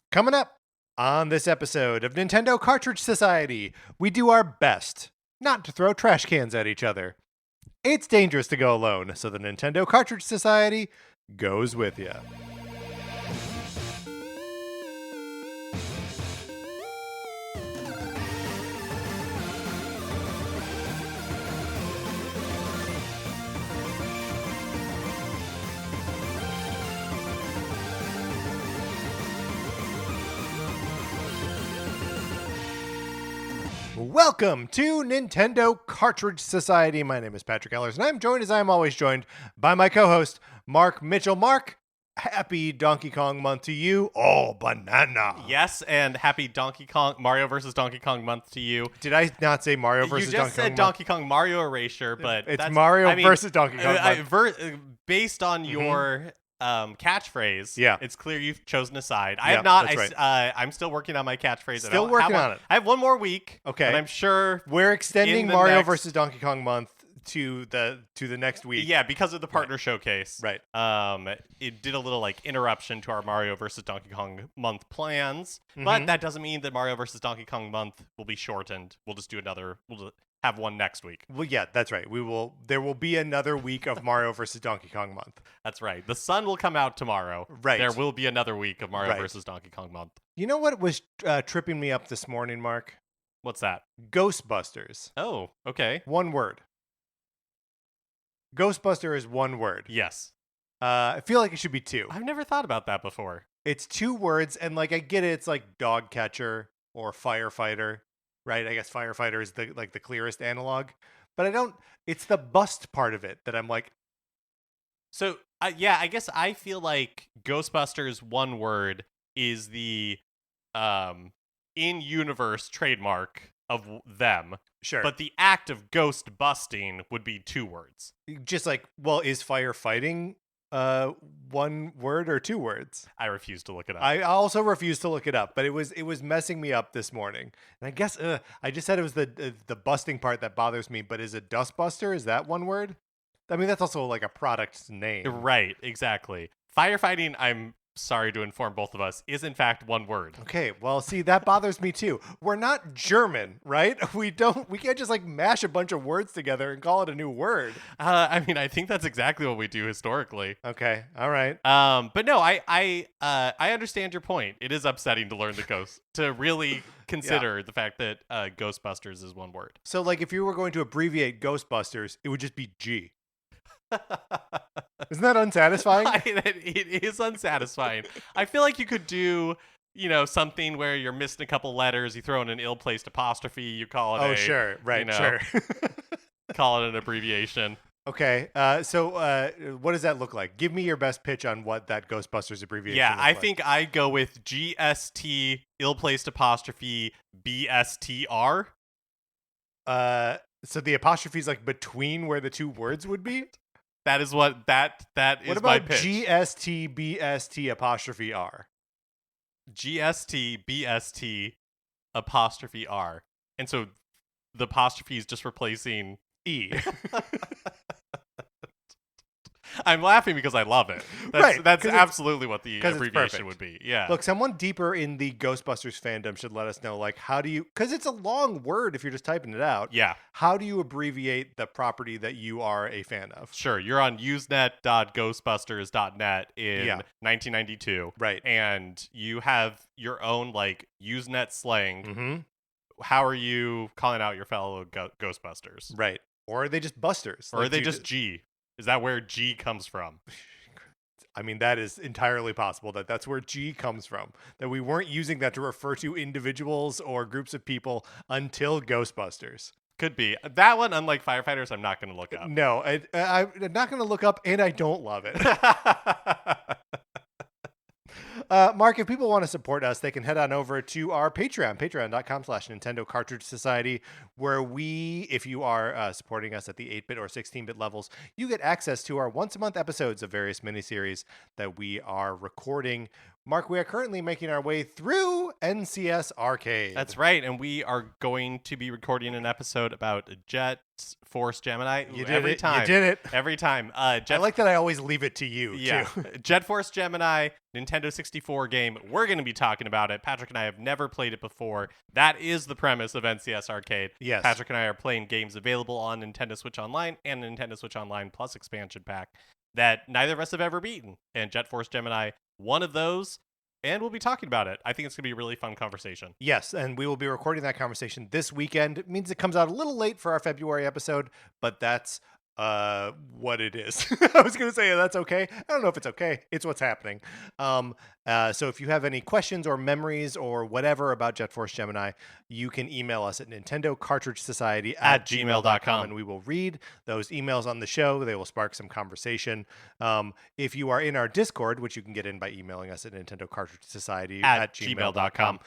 Coming up on this episode of Nintendo Cartridge Society, we do our best not to throw trash cans at each other. It's dangerous to go alone, so the Nintendo Cartridge Society goes with you. Welcome to Nintendo Cartridge Society. My name is Patrick Ellers, and I'm joined, as I'm always joined, by my co-host, Mark Mitchell. Mark, happy Donkey Kong month to you. Oh, banana. Yes, and happy Mario versus Donkey Kong month to you. Did I not say Mario versus Donkey Kong? You just said Donkey Kong Mario Erasure, but it's Mario versus Donkey Kong. Based on your catchphrase, yeah, it's clear you've chosen a side. I yeah, have not. That's right. I'm still working on my catchphrase. Still working on it. I have one more week. Okay, and I'm sure we're extending Mario versus Donkey Kong month to the next week. Yeah, because of the partner showcase. Right. It did a little interruption to our Mario versus Donkey Kong month plans, but that doesn't mean that Mario versus Donkey Kong month will be shortened. We'll just do another. We'll have one next week. Well, yeah, that's right. There will be another week of Mario versus Donkey Kong month. That's right. The sun will come out tomorrow. Right. There will be another week of Mario versus Donkey Kong month. You know what was tripping me up this morning, Mark? What's that? Ghostbusters. Oh, okay. One word. Ghostbuster is one word. Yes. I feel like it should be two. I've never thought about that before. It's two words, and I get it. It's like dog catcher or firefighter. Right, I guess firefighter is the clearest analog, but I don't. It's the bust part of it that I'm like. So yeah, I guess I feel like Ghostbusters one word is the in-universe trademark of them. Sure, but the act of ghost busting would be two words. Just is firefighting one word or two words? I refuse to look it up. I also refuse to look it up, but it was messing me up this morning. And I guess I just said it was the busting part that bothers me, but is it dustbuster? Is that one word? I mean, that's also like a product name. Right, exactly. Firefighting, I'm sorry to inform both of us, is in fact one word. Okay, well, see, that bothers me too. We're not German, right? We can't just mash a bunch of words together and call it a new word. I mean, I think that's exactly what we do historically. Okay, all right. But no, I understand your point. It is upsetting to learn to really consider the fact that Ghostbusters is one word. So, if you were going to abbreviate Ghostbusters, it would just be G. Isn't that unsatisfying? It is unsatisfying. I feel like you could do, something where you're missing a couple letters. You throw in an ill-placed apostrophe. You call it sure. Right, sure. Call it an abbreviation. Okay. So what does that look like? Give me your best pitch on what that Ghostbusters abbreviation looks like. I think I go with GST ill-placed apostrophe BSTR. So the apostrophe is between where the two words would be? That is what that is. What about my pitch. GST BST apostrophe R? GST BST apostrophe R. And so the apostrophe is just replacing E. I'm laughing because I love it. That's absolutely what the abbreviation would be. Yeah. Look, someone deeper in the Ghostbusters fandom should let us know, how do you, because it's a long word if you're just typing it out. Yeah. How do you abbreviate the property that you are a fan of? Sure. You're on usenet.ghostbusters.net in 1992. Right. And you have your own, Usenet slang. Mm-hmm. How are you calling out your fellow Ghostbusters? Right. Or are they just busters? Or are they just G? Is that where G comes from? I mean, that is entirely possible that's where G comes from. That we weren't using that to refer to individuals or groups of people until Ghostbusters. Could be. That one, unlike firefighters, I'm not going to look up. No, I'm not going to look up, and I don't love it. Mark, if people want to support us, they can head on over to our Patreon, patreon.com/Nintendo Cartridge Society, where if you are supporting us at the 8-bit or 16-bit levels, you get access to our once-a-month episodes of various miniseries that we are recording Mark, we are currently making our way through NCS Arcade. That's right, and we are going to be recording an episode about Jet Force Gemini. You did every it. time. You did it. Every time. I like that I always leave it to you, Yeah. too. Jet Force Gemini, Nintendo 64 game. We're going to be talking about it. Patrick and I have never played it before. That is the premise of NCS Arcade. Yes. Patrick and I are playing games available on Nintendo Switch Online and Nintendo Switch Online Plus expansion pack that neither of us have ever beaten. And Jet Force Gemini, one of those. And we'll be talking about it. I think it's going to be a really fun conversation. Yes, and we will be recording that conversation this weekend. It means it comes out a little late for our February episode, but that's what it is. I was going to say that's okay. I don't know if it's okay. It's what's happening. So if you have any questions or memories or whatever about Jet Force Gemini, you can email us at nintendocartridgesociety@gmail.com, and we will read those emails on the show. They will spark some conversation. If you are in our Discord, which you can get in by emailing us at nintendocartridgesociety@gmail.com,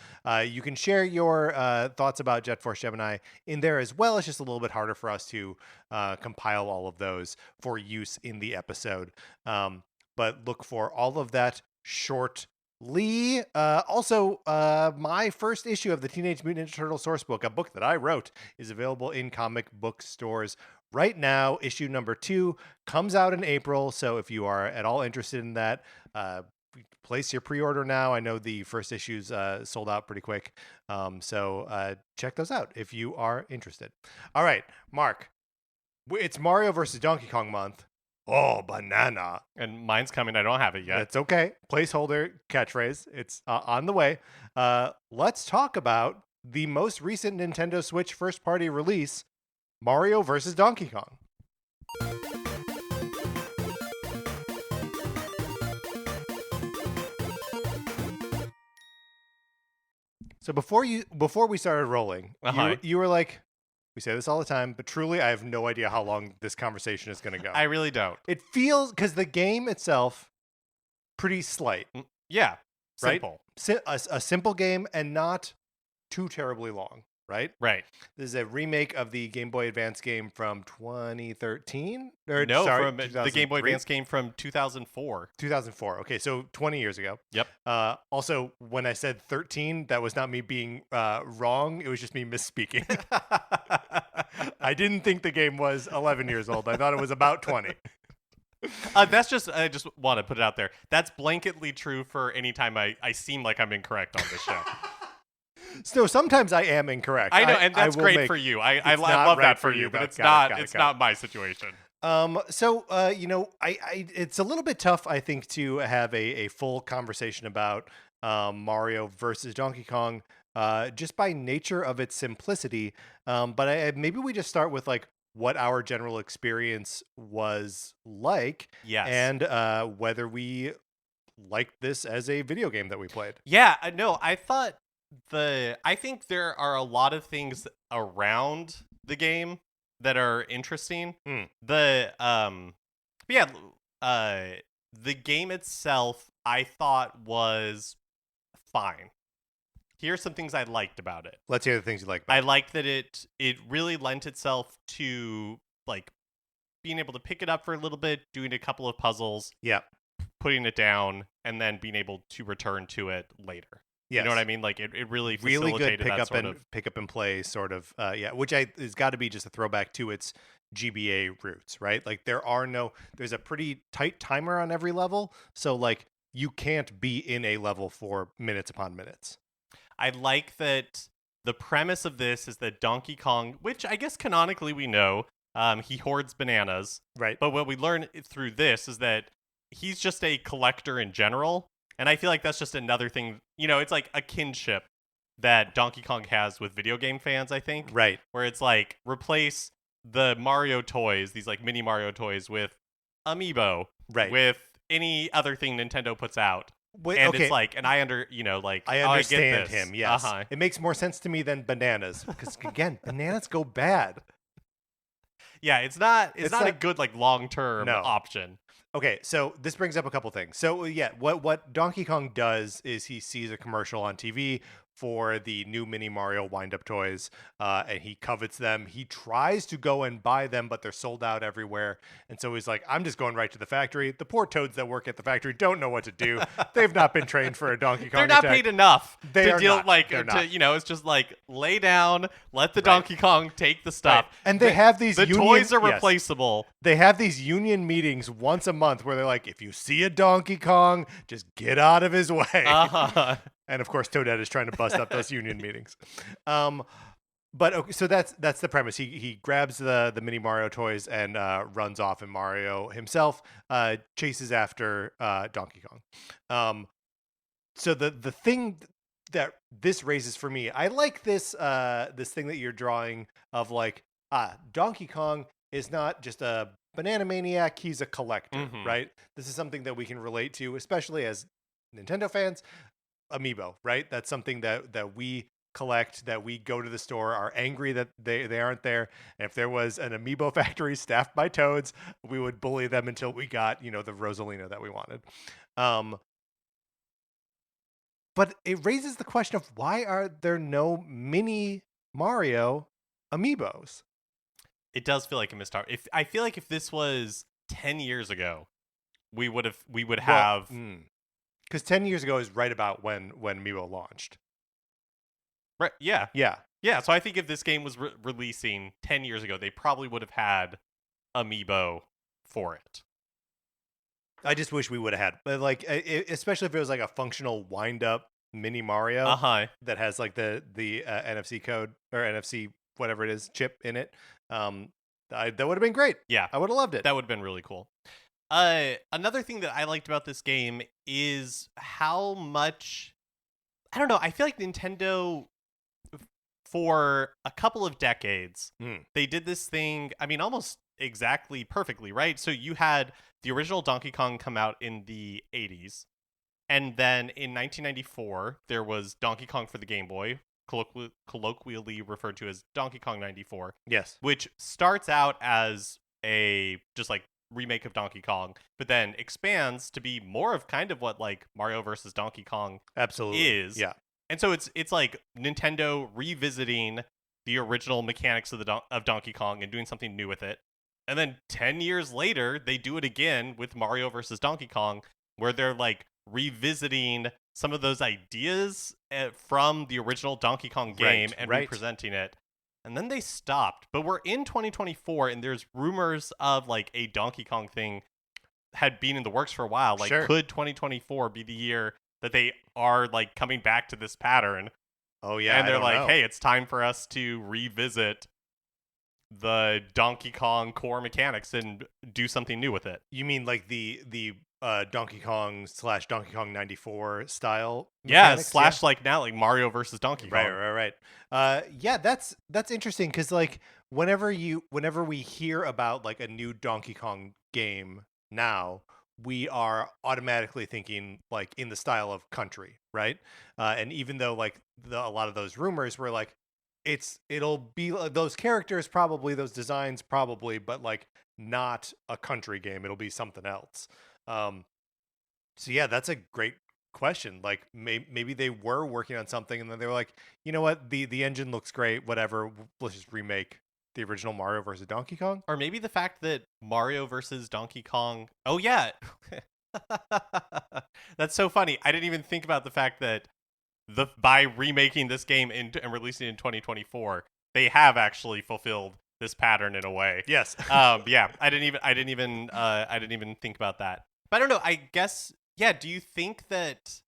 you can share your thoughts about Jet Force Gemini in there as well. It's just a little bit harder for us to compile all of those for use in the episode. But look for all of that shortly. Also, my first issue of the Teenage Mutant Ninja Turtle Sourcebook, a book that I wrote, is available in comic book stores right now. Issue number 2 comes out in April. So if you are at all interested in that, place your pre-order now. I know the first issues sold out pretty quick. So check those out if you are interested. All right, Mark. It's Mario versus Donkey Kong month. Oh, banana. And mine's coming. I don't have it yet. That's okay. Placeholder catchphrase. It's on the way. Let's talk about the most recent Nintendo Switch first-party release, Mario versus Donkey Kong. So before we started rolling, you were like, we say this all the time, but truly, I have no idea how long this conversation is going to go. I really don't. It feels, because the game itself, pretty slight. Yeah. Right? Simple. A simple game and not too terribly long, right? Right. This is a remake of the Game Boy Advance game from 2013? From the Game Boy Advance game from 2004. 2004. Okay, so 20 years ago. Yep. Also, when I said 13, that was not me being wrong. It was just me misspeaking. I didn't think the game was 11 years old. I thought it was about 20. That's just, I just want to put it out there. That's blanketly true for any time I seem like I'm incorrect on this show. So sometimes I am incorrect. I know, and that's great for you. I love that for you, but it's not my situation. It's a little bit tough, I think, to have a full conversation about Mario versus Donkey Kong, just by nature of its simplicity. But maybe we just start with like what our general experience was like, yes, and whether we liked this as a video game that we played. Yeah, no, I think there are a lot of things around the game that are interesting. The game itself I thought was fine. Here's some things I liked about it. Let's hear the things you like about it. I liked that it really lent itself to like being able to pick it up for a little bit, doing a couple of puzzles, putting it down, and then being able to return to it later. Yes. You know what I mean? Like it really facilitated good pick up and play sort of which has got to be just a throwback to its GBA roots, right? Like there's a pretty tight timer on every level, so like you can't be in a level for minutes upon minutes. I like that the premise of this is that Donkey Kong, which I guess canonically we know, he hoards bananas, right? But what we learn through this is that he's just a collector in general. And I feel like that's just another thing, it's like a kinship that Donkey Kong has with video game fans, I think. Right. Where it's like, replace the Mario toys, these like mini Mario toys, with Amiibo. Right. With any other thing Nintendo puts out. It's like, and I understand him, yes. It makes more sense to me than bananas. Because again, bananas go bad. Yeah, it's not a good like long-term option. Okay, so this brings up a couple things. So yeah, what Donkey Kong does is he sees a commercial on TV for the new Mini Mario wind-up toys, and he covets them. He tries to go and buy them, but they're sold out everywhere. And so he's like, I'm just going right to the factory. The poor toads that work at the factory don't know what to do. They've not been trained for a Donkey Kong They're not attack. paid enough They to are deal not. like They're to, not. you know, it's just like lay down, let the Donkey Kong take the stuff. Right. And they have these the toys are replaceable. They have these union meetings once a month where they're like, if you see a Donkey Kong, just get out of his way. Uh-huh. And of course, Toadette is trying to bust up those union meetings. But okay, so that's the premise. He grabs the Mini Mario toys and runs off, and Mario himself chases after Donkey Kong. So the thing that this raises for me, I like this this thing that you're drawing of like, Donkey Kong is not just a banana maniac, he's a collector, right? This is something that we can relate to, especially as Nintendo fans. Amiibo, right? That's something that we collect, that we go to the store, are angry that they aren't there. And if there was an Amiibo factory staffed by toads, we would bully them until we got, the Rosalina that we wanted. But it raises the question of, why are there no Mini Mario Amiibos? It does feel like a missed opportunity. I feel like if this was 10 years ago, we would have. Because 10 years ago is right about when Amiibo launched. Right? Yeah. Yeah. Yeah. So I think if this game was releasing 10 years ago, they probably would have had Amiibo for it. I just wish we would have had, but like, especially if it was like a functional wind-up Mini Mario that has like the NFC code or NFC whatever it is chip in it. That would have been great. Yeah, I would have loved it. That would have been really cool. Another thing that I liked about this game is how much, I don't know, I feel like Nintendo, for a couple of decades, they did this thing, I mean, almost exactly perfectly, right? So you had the original Donkey Kong come out in the 80s, and then in 1994, there was Donkey Kong for the Game Boy, colloquially referred to as Donkey Kong 94. Yes. Which starts out as a just like remake of Donkey Kong, but then expands to be more of kind of what like Mario versus Donkey Kong absolutely is. Yeah. And so it's like Nintendo revisiting the original mechanics of Donkey Kong and doing something new with it. And then 10 years later, they do it again with Mario versus Donkey Kong, where they're like revisiting some of those ideas from the original Donkey Kong game and representing it. And then they stopped. But we're in 2024, and there's rumors of like a Donkey Kong thing had been in the works for a while. Like, could 2024 be the year that they are like coming back to this pattern? Oh yeah, and they're like, hey, it's time for us to revisit the Donkey Kong core mechanics and do something new with it. You mean like the Donkey Kong / Donkey Kong 94 style? Yeah, / like now like Mario versus Donkey Kong. Right. Yeah, that's interesting, because like whenever we hear about like a new Donkey Kong game now, we are automatically thinking like in the style of Country, right? And even though like a lot of those rumors were like, it'll be those characters probably, those designs probably, but like not a Country game. It'll be something else. So yeah, that's a great question. Like maybe they were working on something, and then they were like, you know what, the engine looks great, whatever, let's just remake the original Mario versus Donkey Kong. Or maybe the fact that Mario versus Donkey Kong, oh yeah. That's so funny. I didn't even think about the fact that by remaking this game and releasing it in 2024, they have actually fulfilled this pattern in a way. Yes. Yeah, I didn't even think about that. But I don't know, I guess, yeah, do you think that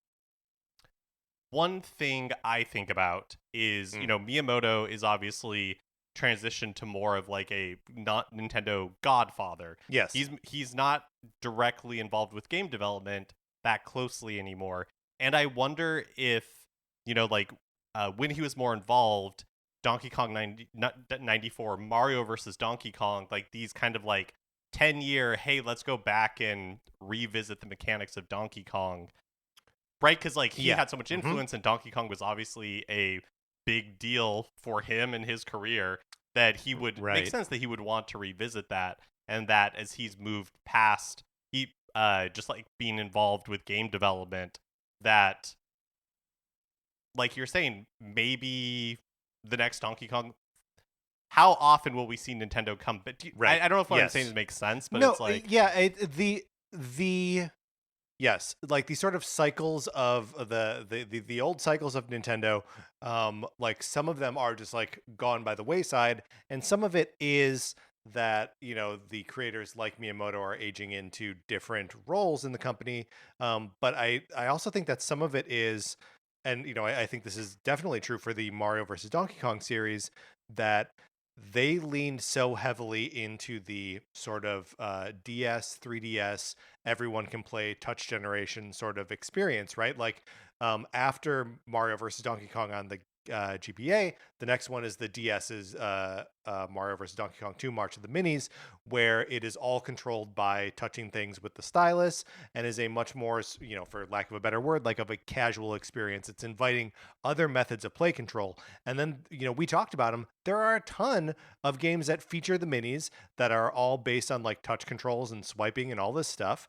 one thing I think about is, Miyamoto is obviously transitioned to more of like a not Nintendo godfather. Yes. He's not directly involved with game development that closely anymore. And I wonder if, when he was more involved, Donkey Kong 94, Mario versus Donkey Kong, like these kind of like 10-year, hey, let's go back and revisit the mechanics of Donkey Kong, right? Because like he had so much influence, and Donkey Kong was obviously a big deal for him and his career, that he would make sense that he would want to revisit that, and that as he's moved past, he just like being involved with game development, that like you're saying, maybe the next Donkey Kong. How often will we see Nintendo come? But Right. I don't know if what I'm Yes. saying makes sense, but No, it's like yeah, the yes, like the sort of cycles of the old cycles of Nintendo, like some of them are just like gone by the wayside, and some of it is that the creators like Miyamoto are aging into different roles in the company. But I also think that some of it is, and I think this is definitely true for the Mario versus Donkey Kong series, that they leaned so heavily into the sort of DS, 3DS, everyone can play touch generation sort of experience, right? Like after Mario versus Donkey Kong on the GBA, the next one is the DS's Mario versus Donkey Kong 2 March of the Minis, where it is all controlled by touching things with the stylus and is a much more, for lack of a better word, like of a casual experience. It's inviting other methods of play control. And then, we talked about them. There are a ton of games that feature the minis that are all based on like touch controls and swiping and all this stuff.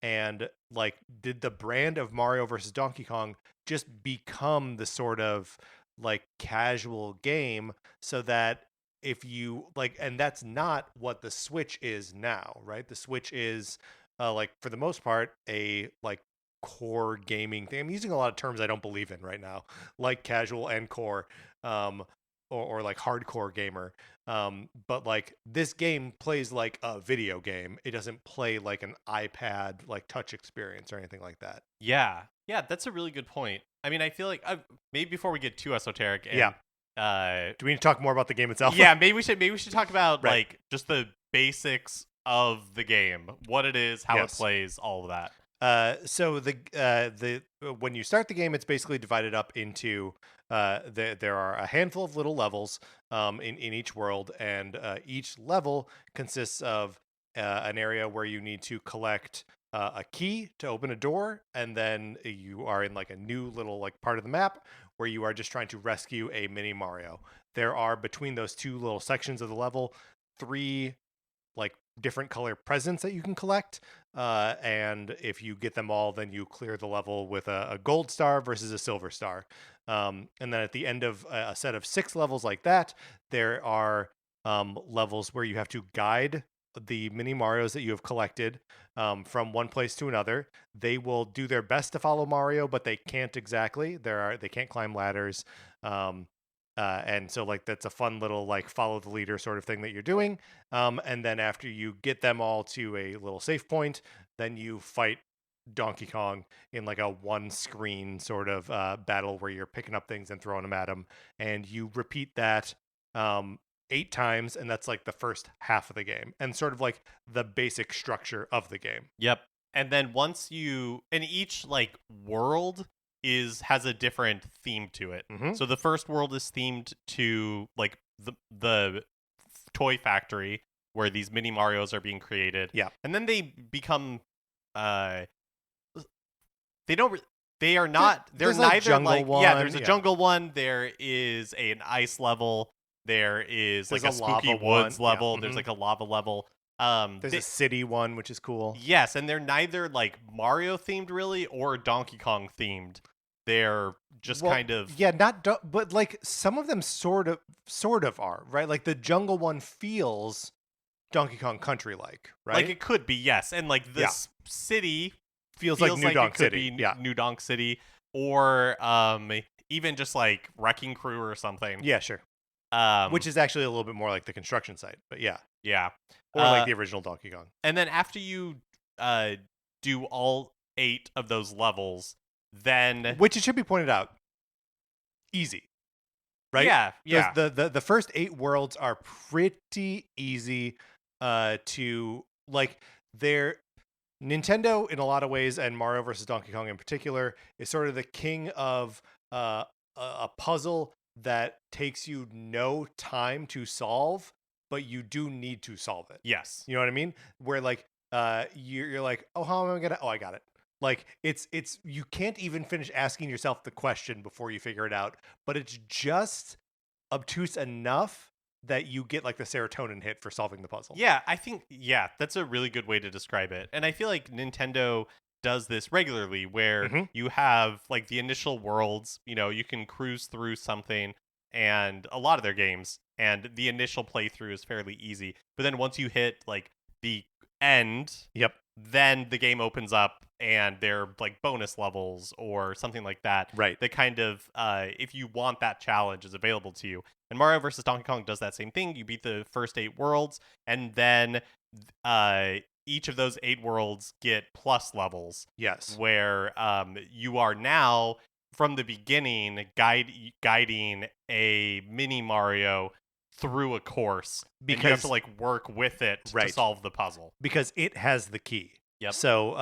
And like, did the brand of Mario versus Donkey Kong just become the sort of like casual game, so that if you like, and that's not what the Switch is now, right? The Switch is like for the most part a like core gaming thing. I'm using a lot of terms I don't believe in right now, like casual and core, or like hardcore gamer. But like this game plays like a video game. It doesn't play like an iPad like touch experience or anything like that. yeah, that's a really good point. I mean, I feel like maybe before we get too esoteric, and, yeah. Do we need to talk more about the game itself? Yeah, maybe we should talk about right. like just the basics of the game, what it is, how it plays, all of that. So the when you start the game, it's basically divided up into there are a handful of little levels in each world, and each level consists of an area where you need to collect a key to open a door, and then you are in like a new little like part of the map where you are just trying to rescue a mini Mario. There are between those two little sections of the level 3 like different color presents that you can collect, and if you get them all, then you clear the level with a gold star versus a silver star. And then at the end of a set of 6 levels like that, there are levels where you have to guide the mini Marios that you have collected from one place to another. They will do their best to follow Mario, but they can't exactly. They can't climb ladders. And so like that's a fun little like follow the leader sort of thing that you're doing. And then after you get them all to a little safe point, then you fight Donkey Kong in like a one screen sort of battle where you're picking up things and throwing them at him. And you repeat that 8 times, and that's like the first half of the game and sort of like the basic structure of the game. Yep. And then once you, and each like world has a different theme to it. Mm-hmm. So the first world is themed to like the toy factory where these mini Marios are being created. Yeah. And then they become they're neither jungle like one. Yeah, there's a jungle one, there is an ice level, there is there's like a spooky woods one. level, Yeah. there's like a lava level. There's a city one, which is cool. Yes, and they're neither like Mario themed really or Donkey Kong themed. They're just kind of but like some of them sort of are, right? Like the jungle one feels Donkey Kong Country like, right? Like it could be, yes, and like this city feels like New Donk City. New Donk City, or even just like Wrecking Crew or something. Yeah, sure. Which is actually a little bit more like the construction site, but yeah, or like the original Donkey Kong. And then after you do all 8 of those levels, then which it should be pointed out, easy, right? Yeah. The first 8 worlds are pretty easy to like. They're Nintendo in a lot of ways, and Mario versus Donkey Kong in particular is sort of the king of a puzzle that takes you no time to solve, but you do need to solve it. Yes. You know what I mean? Where like you're like, oh, how am I gonna? Oh, I got it. Like it's you can't even finish asking yourself the question before you figure it out, but it's just obtuse enough that you get like the serotonin hit for solving the puzzle. Yeah, I think that's a really good way to describe it. And I feel like Nintendo does this regularly where Mm-hmm. you have like the initial worlds, you can cruise through something and a lot of their games and the initial playthrough is fairly easy. But then once you hit like the end, Yep. then the game opens up and they're like bonus levels or something like that. Right. The kind of if you want that challenge is available to you. And Mario vs. Donkey Kong does that same thing. You beat the first 8 worlds, and then each of those 8 worlds get plus levels. Yes. Where you are now from the beginning guiding a mini Mario through a course, because you have to like work with it to solve the puzzle because it has the key. Yep. So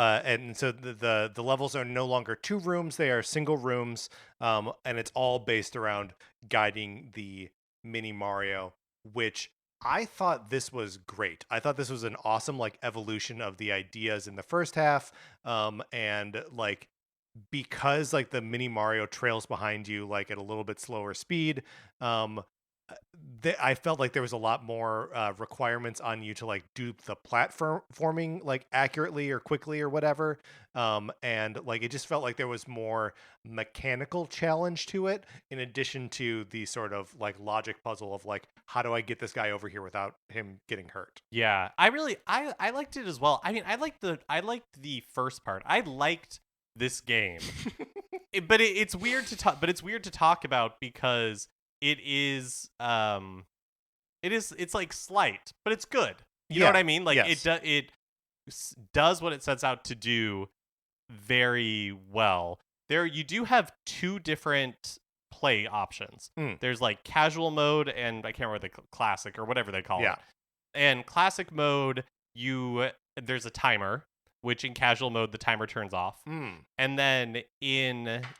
so the levels are no longer 2 rooms; they are single rooms, and it's all based around guiding the mini Mario, which I thought this was great. I thought this was an awesome like evolution of the ideas in the first half, and like because like the mini Mario trails behind you like at a little bit slower speed. I felt like there was a lot more requirements on you to like do the platforming like accurately or quickly or whatever, and like it just felt like there was more mechanical challenge to it in addition to the sort of like logic puzzle of like how do I get this guy over here without him getting hurt. Yeah, I liked it as well. I mean, I liked the first part. I liked this game, but it's weird to talk. But it's weird to talk about because it's like slight, but it's good. You know what I mean? Like it does what it sets out to do very well. You do have 2 different play options. There's like casual mode and I can't remember the classic or whatever they call it. And classic mode, there's a timer, which in casual mode the timer turns off. And then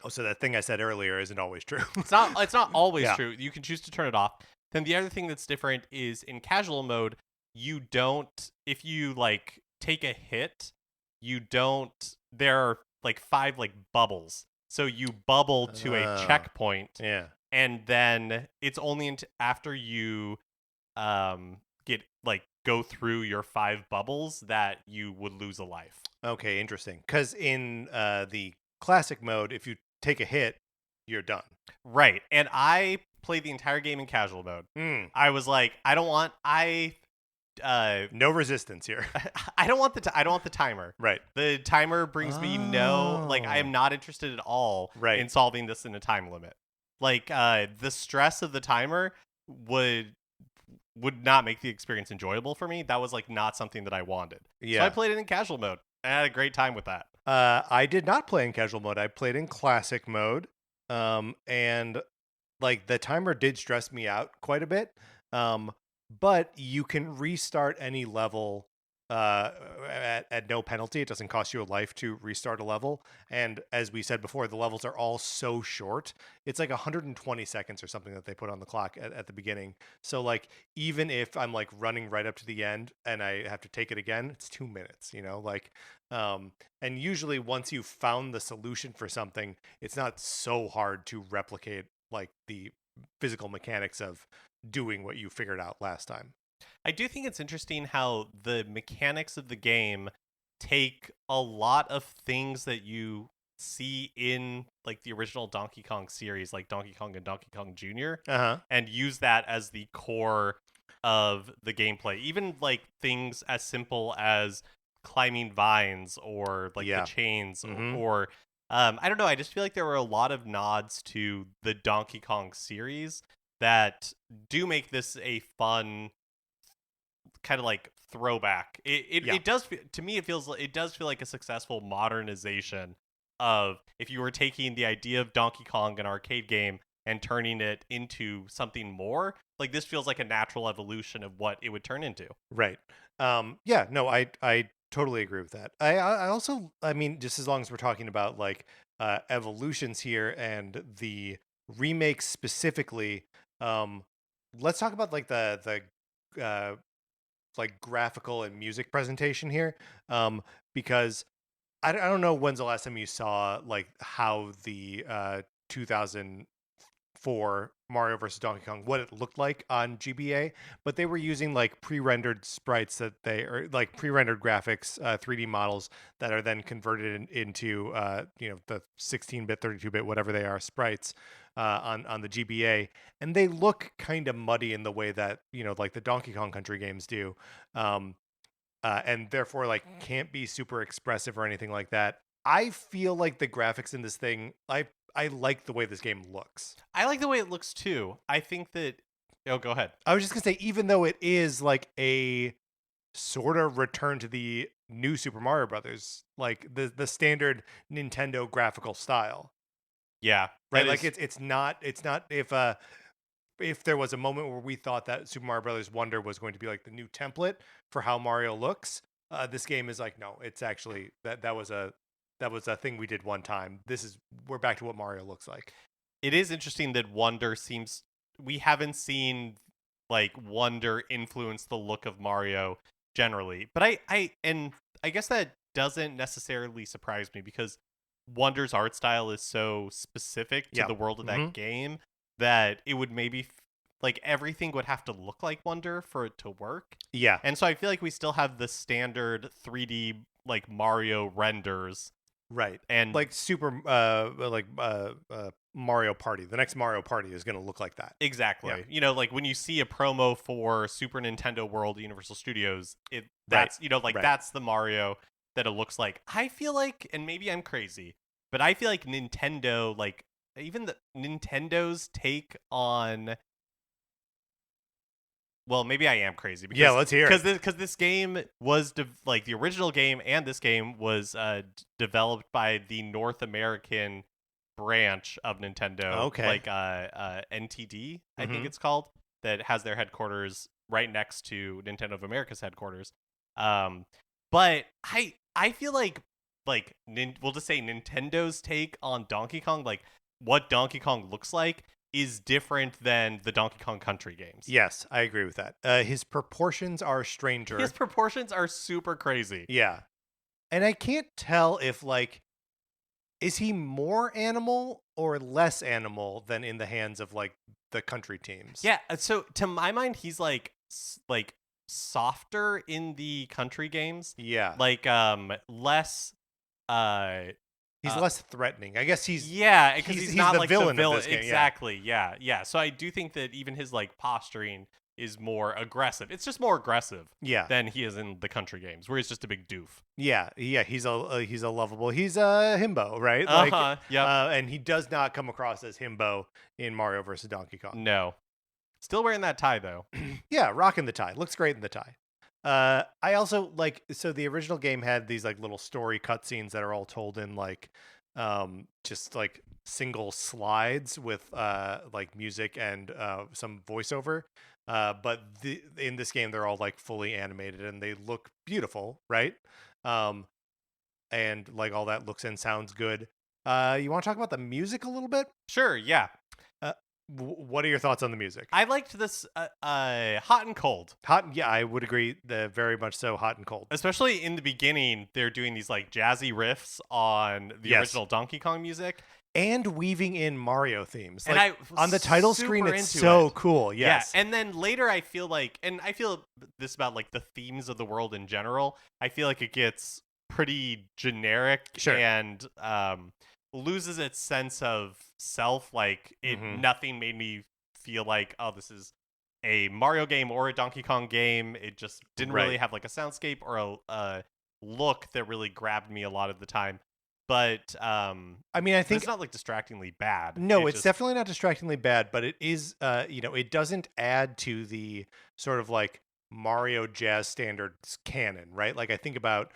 so that thing I said earlier isn't always true. It's not always true. You can choose to turn it off. Then the other thing that's different is in casual mode, you don't, if you like take a hit, there are like 5 like bubbles. So you bubble to a checkpoint. Yeah. And then it's only after you get like go through your 5 bubbles that you would lose a life. Okay, interesting. Because in the classic mode, if you take a hit, you're done. Right. And I played the entire game in casual mode. I was like, no resistance here. I don't want the timer. Right. The timer brings me I am not interested at all in solving this in a time limit. Like the stress of the timer would not make the experience enjoyable for me. That was like not something that I wanted. Yeah. So I played it in casual mode. I had a great time with that. I did not play in casual mode. I played in classic mode. And like the timer did stress me out quite a bit. But you can restart any level at no penalty. It doesn't cost you a life to restart a level. And as we said before, the levels are all so short. It's like 120 seconds or something that they put on the clock at the beginning. So like even if I'm like running right up to the end and I have to take it again, it's 2 minutes, like and usually once you've found the solution for something, it's not so hard to replicate like the physical mechanics of doing what you figured out last time. I do think it's interesting how the mechanics of the game take a lot of things that you see in like the original Donkey Kong series, like Donkey Kong and Donkey Kong Jr., and use that as the core of the gameplay. Even like things as simple as climbing vines or like the chains or I don't know. I just feel like there were a lot of nods to the Donkey Kong series that do make this a fun kind of like throwback. It does, to me, it does feel like a successful modernization of if you were taking the idea of Donkey Kong, an arcade game, and turning it into something more. Like this feels like a natural evolution of what it would turn into. Right. Yeah, no, I totally agree with that. I also, I mean, just as long as we're talking about like evolutions here and the remakes specifically, let's talk about like the like graphical and music presentation here, because I don't know when's the last time you saw like how the 2004 for Mario vs. Donkey Kong what it looked like on GBA, but they were using like pre-rendered sprites or like pre-rendered graphics, 3D models that are then converted into the 16-bit, 32-bit, whatever they are, sprites on the GBA, and they look kind of muddy in the way that like the Donkey Kong Country games do, and therefore like can't be super expressive or anything like that. I feel like the graphics in this thing, I like the way this game looks. I like the way it looks too. I think that. Oh, go ahead. I was just gonna say, even though it is like a sort of return to the new Super Mario Brothers, like the standard Nintendo graphical style. Yeah, right. Like it's not if there was a moment where we thought that Super Mario Brothers Wonder was going to be like the new template for how Mario looks, this game is like, no, it's actually that was a thing we did one time. We're back to what Mario looks like. It is interesting that Wonder we haven't seen like Wonder influence the look of Mario generally. But I guess that doesn't necessarily surprise me because Wonder's art style is so specific to the world of that game that it would maybe like everything would have to look like Wonder for it to work. Yeah. And so I feel like we still have the standard 3D like Mario renders. Right. And like Mario Party. The next Mario Party is going to look like that. Exactly. Yeah. Like when you see a promo for Super Nintendo World Universal Studios, that's that's the Mario that it looks like. I feel like, and maybe I'm crazy, but I feel like Nintendo, like even the Nintendo's take on. Well, maybe I am crazy. Because, let's hear it. Because this game was the original game, and this game was developed by the North American branch of Nintendo. Okay. Like NTD, I think it's called, that has their headquarters right next to Nintendo of America's headquarters. But I feel like we'll just say Nintendo's take on Donkey Kong, like what Donkey Kong looks like, is different than the Donkey Kong Country games. Yes, I agree with that. His proportions are stranger. His proportions are super crazy. Yeah. And I can't tell if, like, is he more animal or less animal than in the hands of, like, the country teams? Yeah, so to my mind, he's, like softer in the country games. Yeah. Like, less... He's less threatening. I guess he's because he's not the like villain the villain. of this game. Exactly. Yeah. So I do think that even his like posturing is more aggressive. It's just more aggressive. Than he is in the country games, where he's just a big doof. Yeah. He's a lovable. He's a himbo, right? Like, yeah. And he does not come across as himbo in Mario vs. Donkey Kong. No. Still wearing that tie though. Yeah, rocking the tie. Looks great in the tie. I also so the original game had these like little story cutscenes that are all told in like just like single slides with like music and some voiceover, but in this game they're all like fully animated and they look beautiful, right? And like all that looks and sounds good. You want to talk about the music a little bit? Sure, yeah. What are your thoughts on the music? I liked this hot and cold. Yeah, I would agree. Very much so, hot and cold. Especially in the beginning, they're doing these like jazzy riffs on the original Donkey Kong music. And weaving in Mario themes. Like, and on the title screen, it's so cool. Yes. Yeah. And then later I feel this about like the themes of the world in general. I feel like it gets pretty generic and loses its sense of self. Like nothing made me feel like, oh, this is a Mario game or a Donkey Kong game. It just didn't really have like a soundscape or a look that really grabbed me a lot of the time. But I mean, I think it's not like distractingly bad. No, it's definitely not distractingly bad, but it is it doesn't add to the sort of like Mario jazz standards canon, right? Like I think about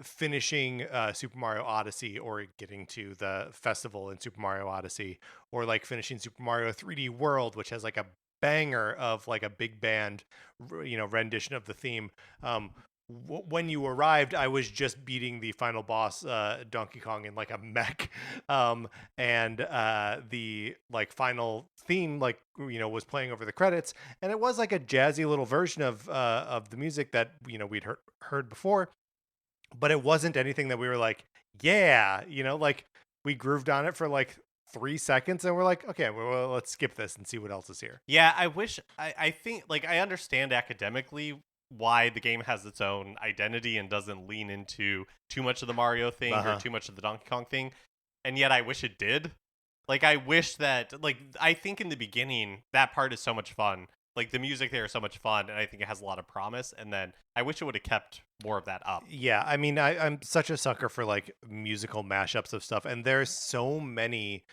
finishing Super Mario Odyssey or getting to the festival in Super Mario Odyssey, or like finishing Super Mario 3D World, which has like a banger of like a big band rendition of the theme. When you arrived, I was just beating the final boss, Donkey Kong, in like a mech, and the like final theme was playing over the credits, and it was like a jazzy little version of the music that we'd heard before, but it wasn't anything that we were like, like we grooved on it for like 3 seconds, and we're like, okay, well, let's skip this and see what else is here. Yeah, I think, like, I understand academically why the game has its own identity and doesn't lean into too much of the Mario thing or too much of the Donkey Kong thing, and yet I wish it did. Like, I wish that, like, I think in the beginning, that part is so much fun. Like, the music there is so much fun, and I think it has a lot of promise, and then I wish it would have kept more of that up. Yeah, I mean, I'm such a sucker for like musical mashups of stuff, and there's so many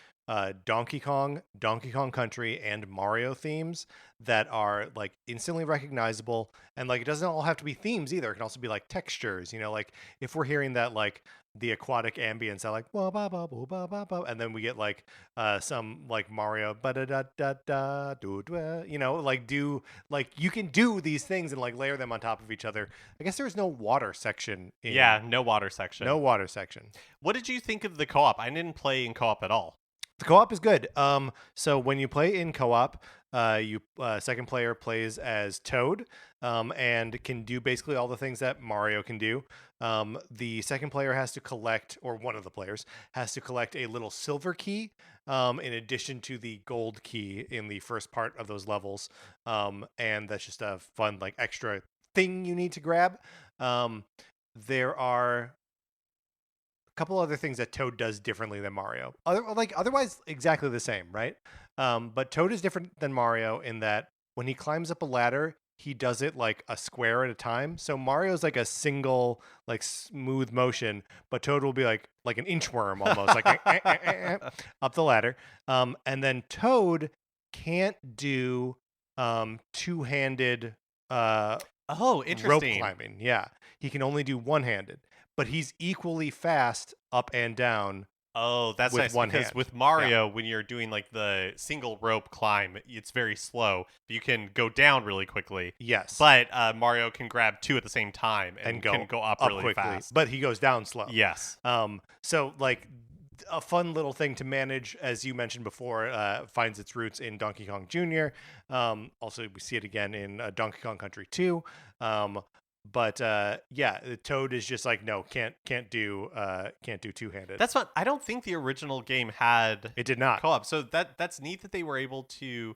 Donkey Kong, Donkey Kong Country, and Mario themes that are like instantly recognizable, and like it doesn't all have to be themes either. It can also be like textures, you know, like if we're hearing that like the aquatic ambience, I like ba ba ba ba ba ba ba, and then we get like some like Mario ba da da da da do do, you know, like do like you can do these things and like layer them on top of each other. I guess there's no water section. Yeah, no water section. No water section. What did you think of the co-op? I didn't play in co-op at all. The co-op is good. So when you play in co-op, you second player plays as Toad, and can do basically all the things that Mario can do. The second player has to collect, or one of the players has to collect a little silver key, in addition to the gold key in the first part of those levels. And that's just a fun, like, extra thing you need to grab. There are couple other things that Toad does differently than Mario. Otherwise exactly the same, right? But Toad is different than Mario in that when he climbs up a ladder, he does it like a square at a time. So Mario's like a single, like smooth motion, but Toad will be like an inchworm almost, like up the ladder. And then Toad can't do two-handed interesting. rope climbing. Yeah, he can only do one-handed. But he's equally fast up and down. Oh, that's with nice, one because hand. with Mario, when you're doing like the single rope climb, it's very slow. You can go down really quickly. Yes. But Mario can grab two at the same time and can go up really quickly, fast. But he goes down slow. Yes. So like a fun little thing to manage, as you mentioned before, finds its roots in Donkey Kong Jr. Also, we see it again in Donkey Kong Country 2. But yeah, the Toad is just like, no, can't do two-handed. That's fun. I don't think the original game had It did not co-op, so that's neat that they were able to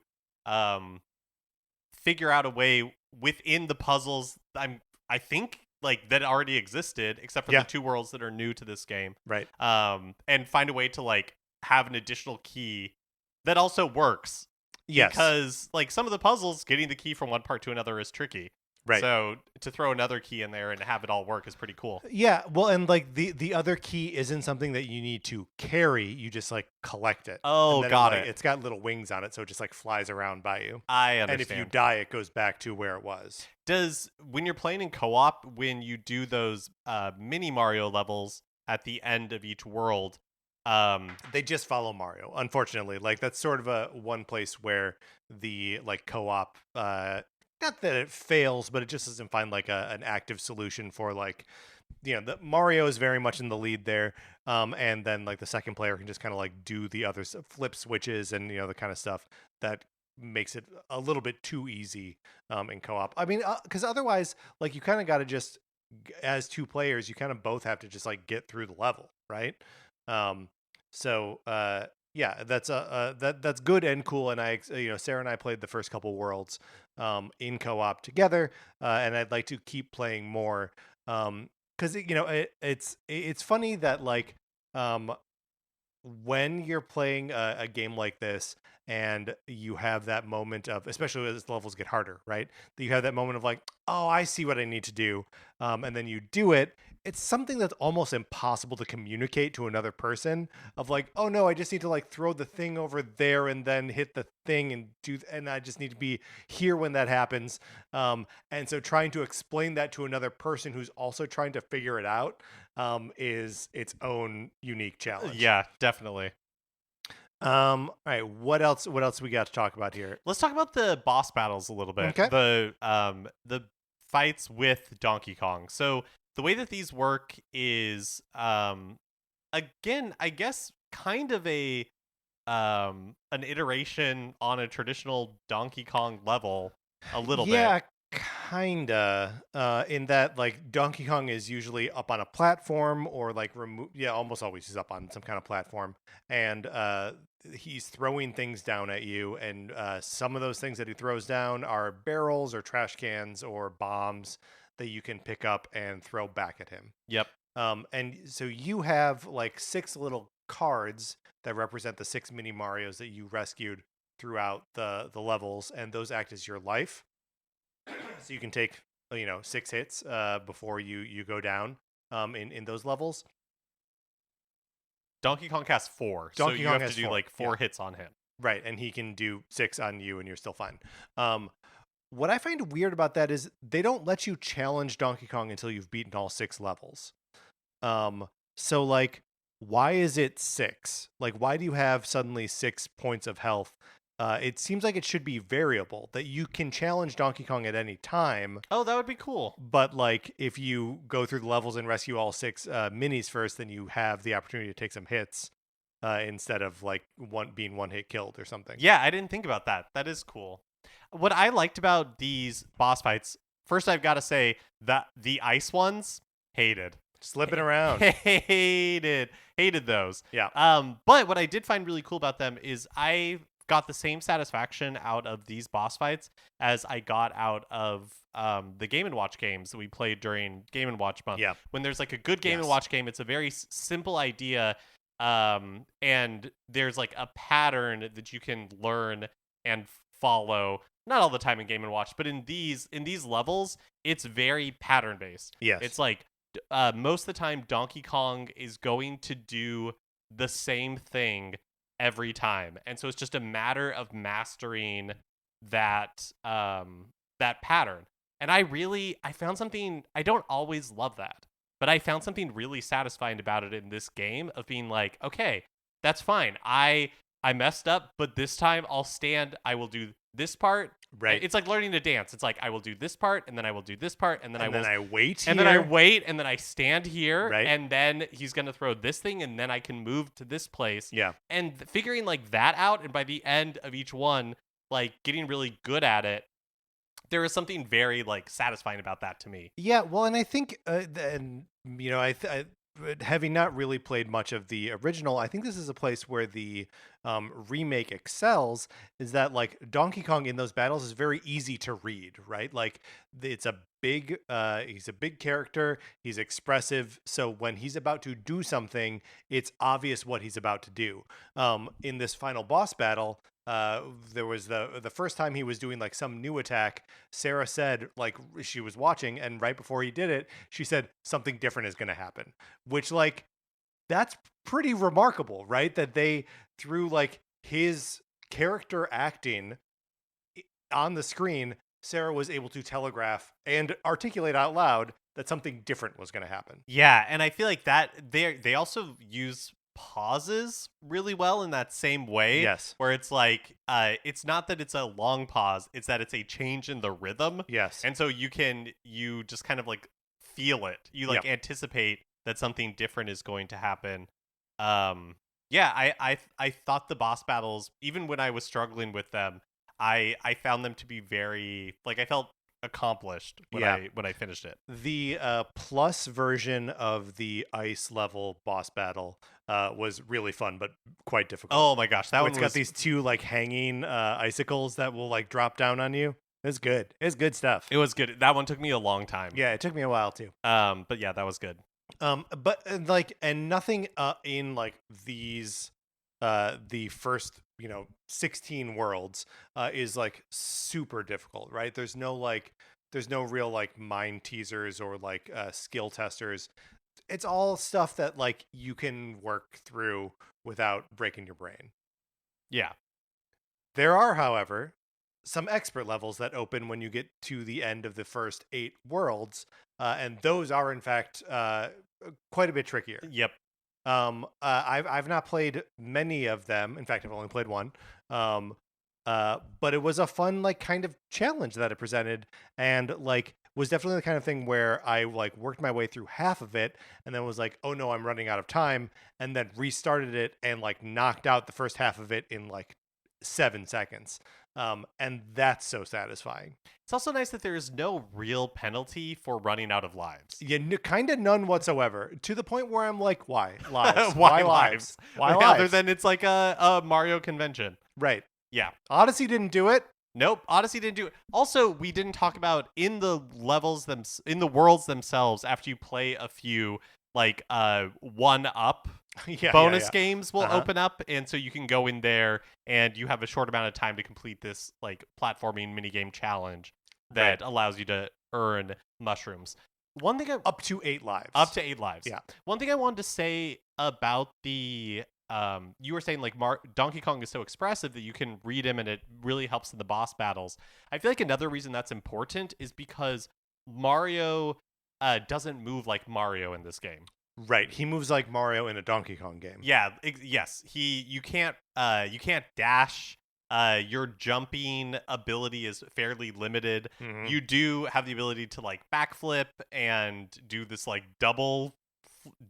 figure out a way within the puzzles. I think like that already existed, except for the two worlds that are new to this game, right? And find a way to like have an additional key that also works. Yes, because like some of the puzzles, getting the key from one part to another is tricky. Right. So to throw another key in there and have it all work is pretty cool. Yeah. Well, and like the other key isn't something that you need to carry. You just like collect it. Oh, got it. It's got little wings on it, so it just like flies around by you. I understand. And if you die, it goes back to where it was. When you're playing in co-op, when you do those mini Mario levels at the end of each world, they just follow Mario, unfortunately. Like that's sort of a one place where the like co-op not that it fails, but it just doesn't find like an active solution for like, you know, the Mario is very much in the lead there. And then like the second player can just kind of like do the other flip switches and, you know, the kind of stuff that makes it a little bit too easy in co-op. I mean, because otherwise, like you kind of got to just, as two players, you kind of both have to just like get through the level, right? Yeah, that's good and cool. And Sarah and I played the first couple worlds in co-op together, and I'd like to keep playing more because it's funny that like when you're playing a game like this and you have that moment of, especially as the levels get harder, right? That you have that moment of like, oh, I see what I need to do, and then you do it. It's something that's almost impossible to communicate to another person of like, oh no, I just need to like throw the thing over there and then hit the thing and I just need to be here when that happens. And so trying to explain that to another person who's also trying to figure it out is its own unique challenge. Yeah, definitely. All right, what else we got to talk about here? Let's talk about the boss battles a little bit. Okay. The fights with Donkey Kong. So the way that these work is, again, I guess kind of an iteration on a traditional Donkey Kong level a little bit. Yeah, kinda. In that, like, Donkey Kong is usually up on a platform or like almost always is up on some kind of platform. And he's throwing things down at you, and some of those things that he throws down are barrels or trash cans or bombs that you can pick up and throw back at him. Yep. And so you have like 6 little cards that represent the 6 mini Marios that you rescued throughout the levels, and those act as your life. So you can take 6 hits before you go down in those levels. Donkey Kong has 4, so you have to do like 4 hits on him. Right, and he can do 6 on you, and you're still fine. What I find weird about that is they don't let you challenge Donkey Kong until you've beaten all 6 levels. So like, why is it 6? Like, why do you have suddenly 6 points of health? It seems like it should be variable, that you can challenge Donkey Kong at any time. Oh, that would be cool. But like, if you go through the levels and rescue all 6 minis first, then you have the opportunity to take some hits instead of like being one hit killed or something. Yeah, I didn't think about that. That is cool. What I liked about these boss fights, first I've got to say that the ice ones, hated. Slipping around. Hated those. Yeah. But what I did find really cool about them is I got the same satisfaction out of these boss fights as I got out of the Game & Watch games that we played during Game & Watch month. Yeah. When there's like a good Game & Watch game, it's a very simple idea, and there's like a pattern that you can learn and follow. Not all the time in Game & Watch, but in these levels, it's very pattern based. Yes. It's like most of the time Donkey Kong is going to do the same thing every time, and so it's just a matter of mastering that that pattern. And I found something, I don't always love that, but I found something really satisfying about it in this game of being like, okay, that's fine, I messed up, but this time I will do this part. Right. It's like learning to dance. It's like, I will do this part, and then I will do this part, and then I wait here. And then I wait, and then I stand here, right. And then he's going to throw this thing, and then I can move to this place. Yeah. And figuring like that out, and by the end of each one, like getting really good at it, there is something very like satisfying about that to me. Yeah, well, and I think, having not really played much of the original, I think this is a place where the remake excels, is that like Donkey Kong in those battles is very easy to read, right? Like it's a big, he's a big character, he's expressive, so when he's about to do something, it's obvious what he's about to do. In this final boss battle, there was the first time he was doing like some new attack, Sarah said, like, she was watching, and right before he did it, she said something different is going to happen, which like, that's pretty remarkable, right? That they, through like his character acting on the screen, Sarah was able to telegraph and articulate out loud that something different was going to happen. Yeah, and I feel like that they also use pauses really well in that same way. Yes. Where it's like, it's not that it's a long pause, it's that it's a change in the rhythm. Yes. And so you just kind of like feel it. You like anticipate that something different is going to happen. Yeah, I thought the boss battles, even when I was struggling with them, I found them to be very, like, I felt accomplished when I finished it. The plus version of the ice level boss battle was really fun, but quite difficult. Oh my gosh, it's got these 2 like hanging icicles that will like drop down on you. It's good. It's good stuff. It was good. That one took me a long time. Yeah, it took me a while too. But yeah, that was good. But like, and nothing in like these the first 16 worlds is like super difficult, right? There's no real like mind teasers or like skill testers. It's all stuff that like you can work through without breaking your brain. Yeah. There are, however, some expert levels that open when you get to the end of the first 8 worlds, and those are in fact quite a bit trickier. Yep. I've not played many of them. In fact, I've only played one. But it was a fun like kind of challenge that it presented, and like was definitely the kind of thing where I like worked my way through half of it and then was like, oh no, I'm running out of time, and then restarted it and like knocked out the first half of it in like 7 seconds. And that's so satisfying. It's also nice that there is no real penalty for running out of lives. Yeah, kind of none whatsoever. To the point where I'm like, why lives? Why lives? Why Other lives? than it's like a Mario convention. Right. Yeah. Odyssey didn't do it. Nope. Odyssey didn't do it. Also, we didn't talk about in the worlds themselves. After you play a few, like 1-up bonus games will open up, and so you can go in there and you have a short amount of time to complete this like platforming minigame challenge that allows you to earn mushrooms. One thing up to 8 lives. Up to 8 lives. Yeah. One thing I wanted to say about the you were saying like Donkey Kong is so expressive that you can read him and it really helps in the boss battles. I feel like another reason that's important is because Mario doesn't move like Mario in this game. Right, he moves like Mario in a Donkey Kong game. Yeah, yes. You can't dash. Your jumping ability is fairly limited. Mm-hmm. You do have the ability to like backflip and do this like double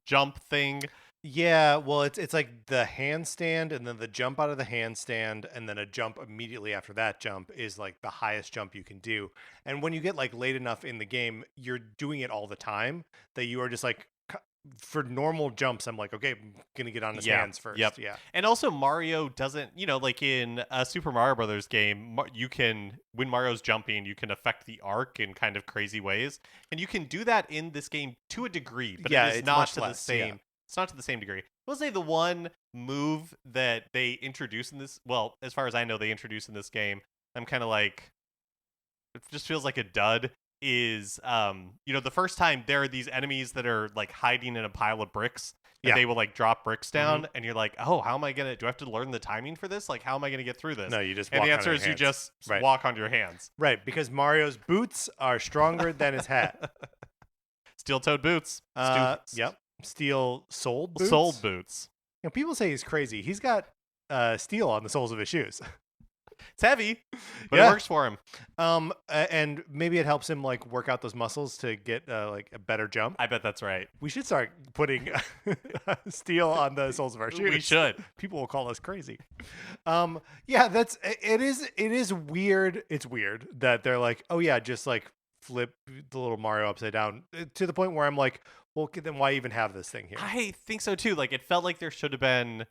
jump thing. Yeah, well, it's like the handstand and then the jump out of the handstand and then a jump immediately after that jump is like the highest jump you can do. And when you get like late enough in the game, you're doing it all the time that you are just like, for normal jumps, I'm like, okay, I'm going to get on his hands first. Yep. Yeah. And also Mario doesn't, like in a Super Mario Brothers game, you can, when Mario's jumping, you can affect the arc in kind of crazy ways. And you can do that in this game to a degree, but it is not to the same. Yeah. It's not to the same degree. I will say the one move that they introduce in this, well, as far as I know, they introduce in this game, I'm kind of like, it just feels like a dud, is, the first time there are these enemies that are like hiding in a pile of bricks. And they will like drop bricks down, and you're like, oh, how am I do I have to learn the timing for this? Like, how am I gonna get through this? No, you just walk on your answer is hands. You just walk on your hands. Right, because Mario's boots are stronger than his hat. Steel-toed boots. Yep. Steel-soled boots? Soled boots. People say he's crazy. He's got steel on the soles of his shoes. It's heavy, but it works for him. And maybe it helps him like work out those muscles to get like a better jump. I bet that's right. We should start putting steel on the soles of our shoes. We should. People will call us crazy. It is weird. It's weird that they're like, oh yeah, just like flip the little Mario upside down, to the point where I'm like, well, then why even have this thing here? I think so too. Like, it felt like there should have been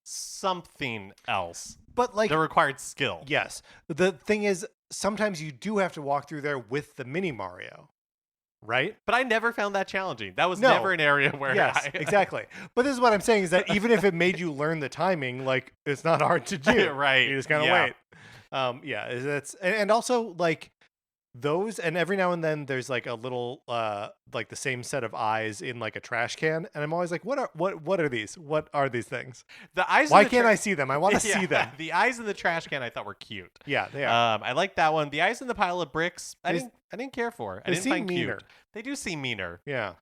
something else, but like that required skill. Yes. The thing is, sometimes you do have to walk through there with the mini Mario, right? But I never found that challenging. That was never an area where exactly. But this is what I'm saying, is that even if it made you learn the timing, like, it's not hard to do. Right. You just kind of wait. That's, and also like those, and every now and then there's like a little like the same set of eyes in like a trash can, and I'm always like, what are these? What are these things? The eyes. Why can't I see them? I want to see them. The eyes in the trash can I thought were cute. Yeah, they are. I like that one. The eyes in the pile of bricks, I didn't care for. I didn't find meaner. Cute. They do seem meaner. Yeah.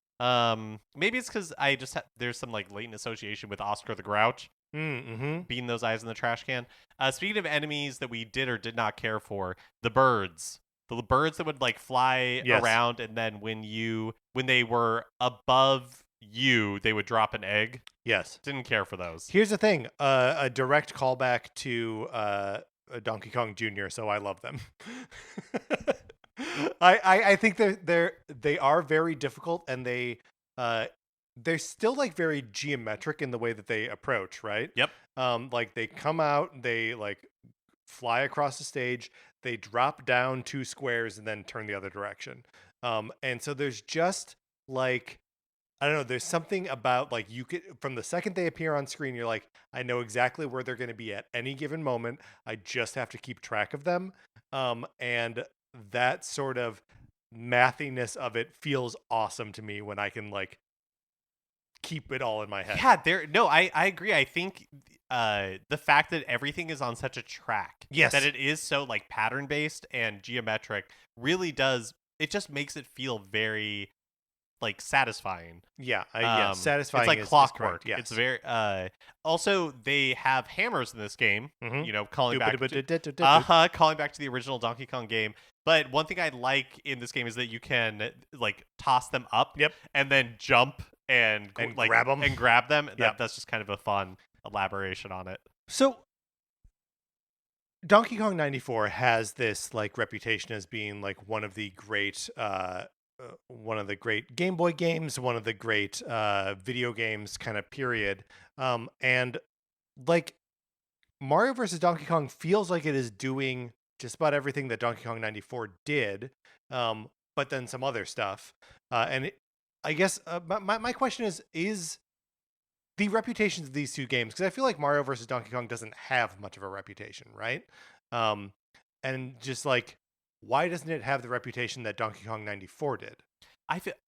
Maybe it's because I just there's some like latent association with Oscar the Grouch. Being those eyes in the trash can. Speaking of enemies that we did or did not care for, the birds. The birds that would like fly around, and then when they were above you, they would drop an egg. Yes. Didn't care for those. Here's the thing, a direct callback to Donkey Kong Jr., so I love them. I think they are very difficult, and they're still like very geometric in the way that they approach, right? Yep. Like they come out, they like fly across the stage, they drop down 2 squares and then turn the other direction. And so there's just like, I don't know, there's something about like you could, from the second they appear on screen, you're like, I know exactly where they're going to be at any given moment. I just have to keep track of them. And that sort of mathiness of it feels awesome to me when I can like keep it all in my head. Yeah, I agree. I think the fact that everything is on such a track, that it is so like pattern based and geometric, really does, it just makes it feel very like satisfying. Satisfying. It's like clockwork. Yes. It's very also they have hammers in this game, calling back to the original Donkey Kong game. But one thing I like in this game is that you can like toss them up and then jump and like grab them. That's just kind of a fun elaboration on it. So Donkey Kong 94 has this like reputation as being like one of the great Game Boy games, one of the great video games kind of period. And like Mario versus Donkey Kong feels like it is doing just about everything that Donkey Kong 94 did, but then some other stuff. I guess my question is the reputations of these two games, because I feel like Mario versus Donkey Kong doesn't have much of a reputation, right? Um, and just like, why doesn't it have the reputation that Donkey Kong 94 did?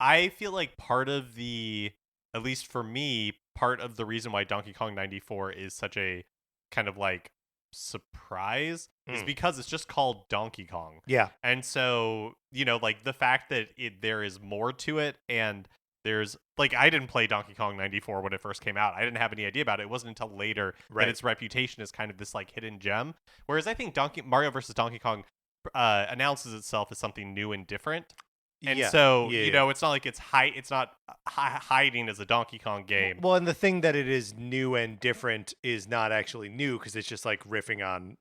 I feel like part of the, at least for me, part of the reason why Donkey Kong 94 is such a kind of like surprise is because it's just called Donkey Kong. Yeah. And so, like the fact that there is more to it, and there's like, I didn't play Donkey Kong 94 when it first came out. I didn't have any idea about it. It wasn't until later that its reputation is kind of this like hidden gem. Whereas I think Mario versus Donkey Kong announces itself as something new and different. And so, it's not like it's not hiding as a Donkey Kong game. Well, and the thing that it is new and different is not actually new, because it's just like riffing on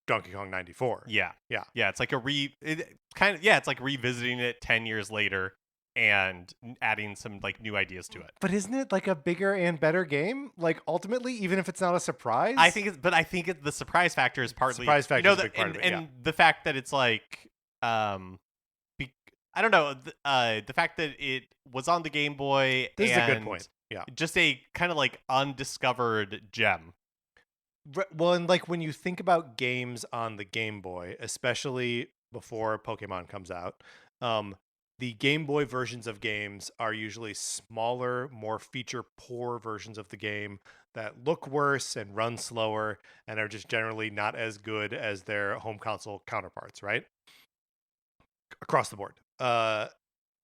Donkey Kong 94. Yeah. It's like it's like revisiting it 10 years later and adding some like new ideas to it. But isn't it like a bigger and better game? Like ultimately, even if it's not a surprise. I think the surprise factor is partly surprise factor is a big part of it. And the fact that it's like I don't know, the fact that it was on the Game Boy. This is a good point. Yeah. Just a kind of like undiscovered gem. Well, and like when you think about games on the Game Boy, especially before Pokemon comes out, the Game Boy versions of games are usually smaller, more feature poor versions of the game that look worse and run slower and are just generally not as good as their home console counterparts, right? Across the board.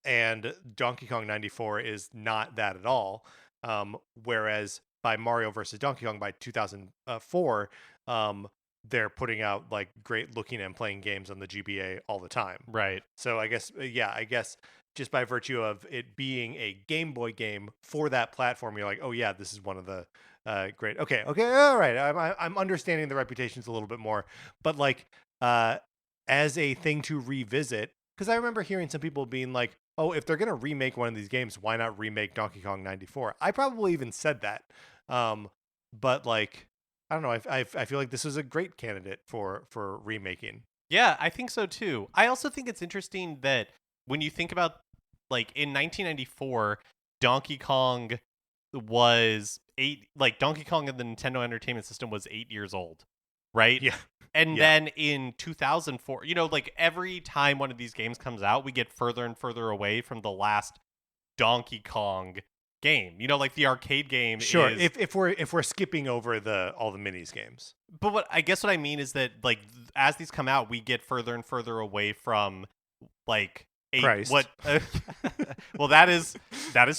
And Donkey Kong 94 is not that at all. Whereas by Mario versus Donkey Kong by 2004, they're putting out like great looking and playing games on the GBA all the time. Right. So I guess just by virtue of it being a Game Boy game for that platform, you're like, oh yeah, this is one of the great. Okay, all right. I'm understanding the reputations a little bit more, but like as a thing to revisit. Because I remember hearing some people being like, oh, if they're going to remake one of these games, why not remake Donkey Kong 94? I probably even said that. But like, I don't know. I feel like this was a great candidate for remaking. Yeah, I think so too. I also think it's interesting that when you think about like in 1994, Donkey Kong was Donkey Kong and the Nintendo Entertainment System was 8 years old, right? Yeah. And then in 2004, like every time one of these games comes out, we get further and further away from the last Donkey Kong game. Like the arcade game. Sure, if we're skipping over all the minis games. But what I mean is that like as these come out, we get further and further away from like Christ. Well, that is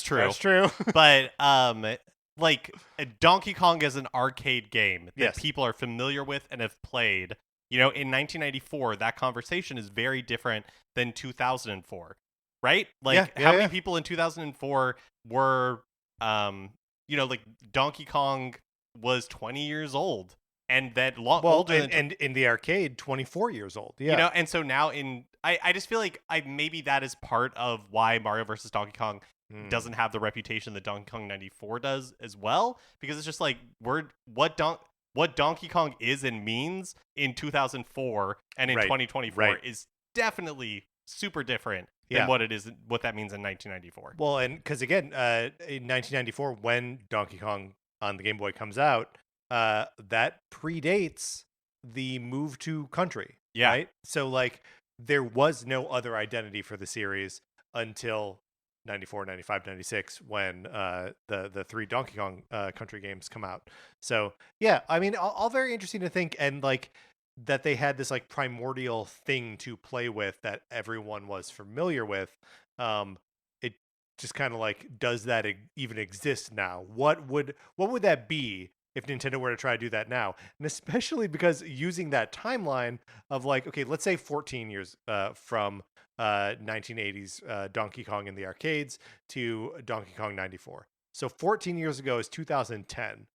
true. That's true. But like Donkey Kong is an arcade game that people are familiar with and have played. In 1994, that conversation is very different than 2004, right? Like how many people in 2004 were, like Donkey Kong was 20 years old, and that older and in the arcade, 24 years old. Yeah, and so now I just feel like maybe that is part of why Mario versus Donkey Kong doesn't have the reputation that Donkey Kong 94 does as well, because it's just like what Donkey Kong is and means in 2004 and in 2024 is definitely super different than what that means in 1994. Well, and because again, in 1994, when Donkey Kong on the Game Boy comes out, that predates the move to country. Yeah. Right? So like there was no other identity for the series until 94, 95, 96 when the three Donkey Kong country games come out. So yeah, I mean, all very interesting to think, and like that they had this like primordial thing to play with that everyone was familiar with. It just kind of like, does that even exist now? What would that be if Nintendo were to try to do that now? And especially because using that timeline of like, okay, let's say 14 years from 1980s Donkey Kong in the arcades to Donkey Kong 94. So 14 years ago is 2010.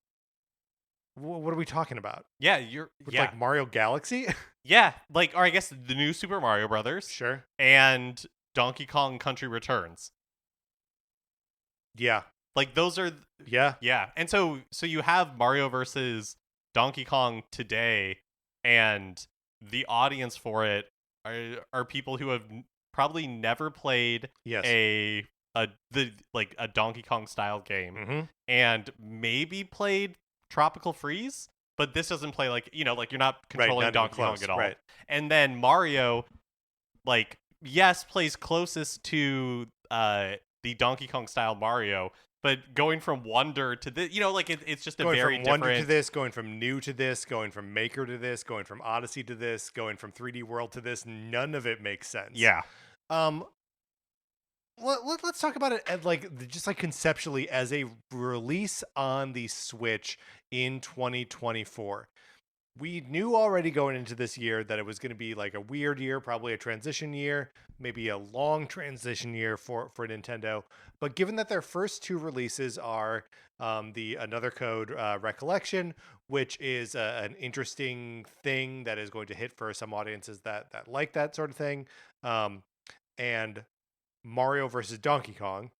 What are we talking about? Yeah, you're With yeah. like Mario Galaxy? Yeah, like, or I guess the new Super Mario Brothers Sure. and Donkey Kong Country Returns. Yeah. Like those are Yeah. yeah. And so you have Mario versus Donkey Kong today, and the audience for it are people who have probably never played Yes. a Donkey Kong style game, Mm-hmm. and maybe played Tropical Freeze, but this doesn't play like, like you're not controlling not even Donkey Kong close, at all. right. And then Mario, like, yes, plays closest to the Donkey Kong style Mario, but going from Wonder to this, like it's just a Going very from different. Wonder to this, going from New to this, going from Maker to this, going from Odyssey to this, going from 3D World to this, none of it makes sense. Yeah. Let's talk about it at just like conceptually as a release on the Switch in 2024. We knew already going into this year that it was going to be like a weird year, probably a transition year, maybe a long transition year for Nintendo. But given that their first two releases are the Another Code Recollection, which is an interesting thing that is going to hit for some audiences that like that sort of thing, and Mario versus Donkey Kong.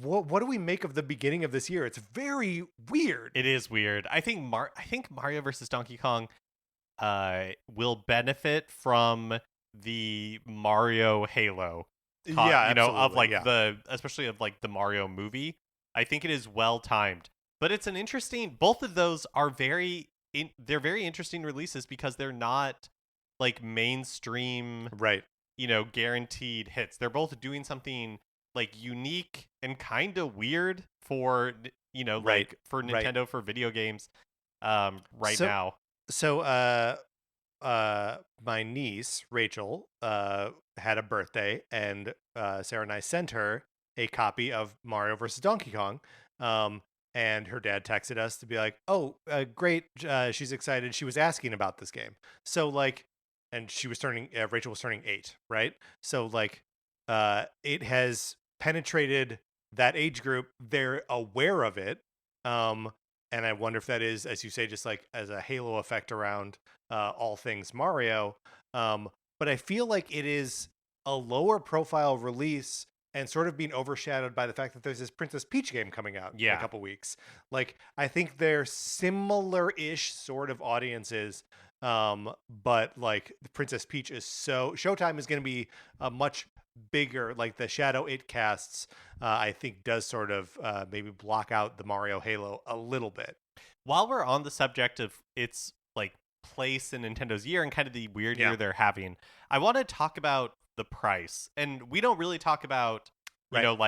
What do we make of the beginning of this year? It's very weird. It is weird. I think Mario versus Donkey Kong will benefit from the Mario Halo. Of like especially of like the Mario movie. I think it is well timed. But it's an interesting, both of those are they're very interesting releases because they're not like mainstream, right? Guaranteed hits. They're both doing something like unique and kind of weird for like for Nintendo for video games now. So my niece Rachel had a birthday, and Sarah and I sent her a copy of Mario vs. Donkey Kong. And her dad texted us to be like, "Oh, great! She's excited. She was asking about this game." So like, and she was Rachel was turning 8, right? So like, it has penetrated that age group. They're aware of it. And I wonder if that is, as you say, just like as a halo effect around all things Mario. But I feel like it is a lower profile release and sort of being overshadowed by the fact that there's this Princess Peach game coming out in a couple weeks. Like, I think they're similar-ish sort of audiences, but like the Princess Peach is Showtime is going to be a much bigger, like the shadow it casts, I think does sort of maybe block out the Mario Halo a little bit. While we're on the subject of its like place in Nintendo's year and kind of the weird year they're having, I want to talk about the price. And we don't really talk about, I don't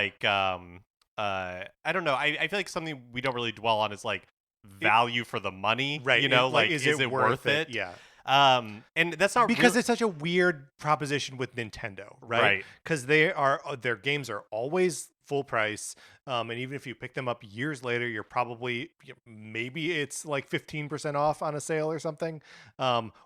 know. I feel like something we don't really dwell on is like value for the money, right? Is it worth it? Yeah. And that's not because it's such a weird proposition with Nintendo, right? Because their games are always full price, and even if you pick them up years later, you're probably maybe it's like 15% off on a sale or something.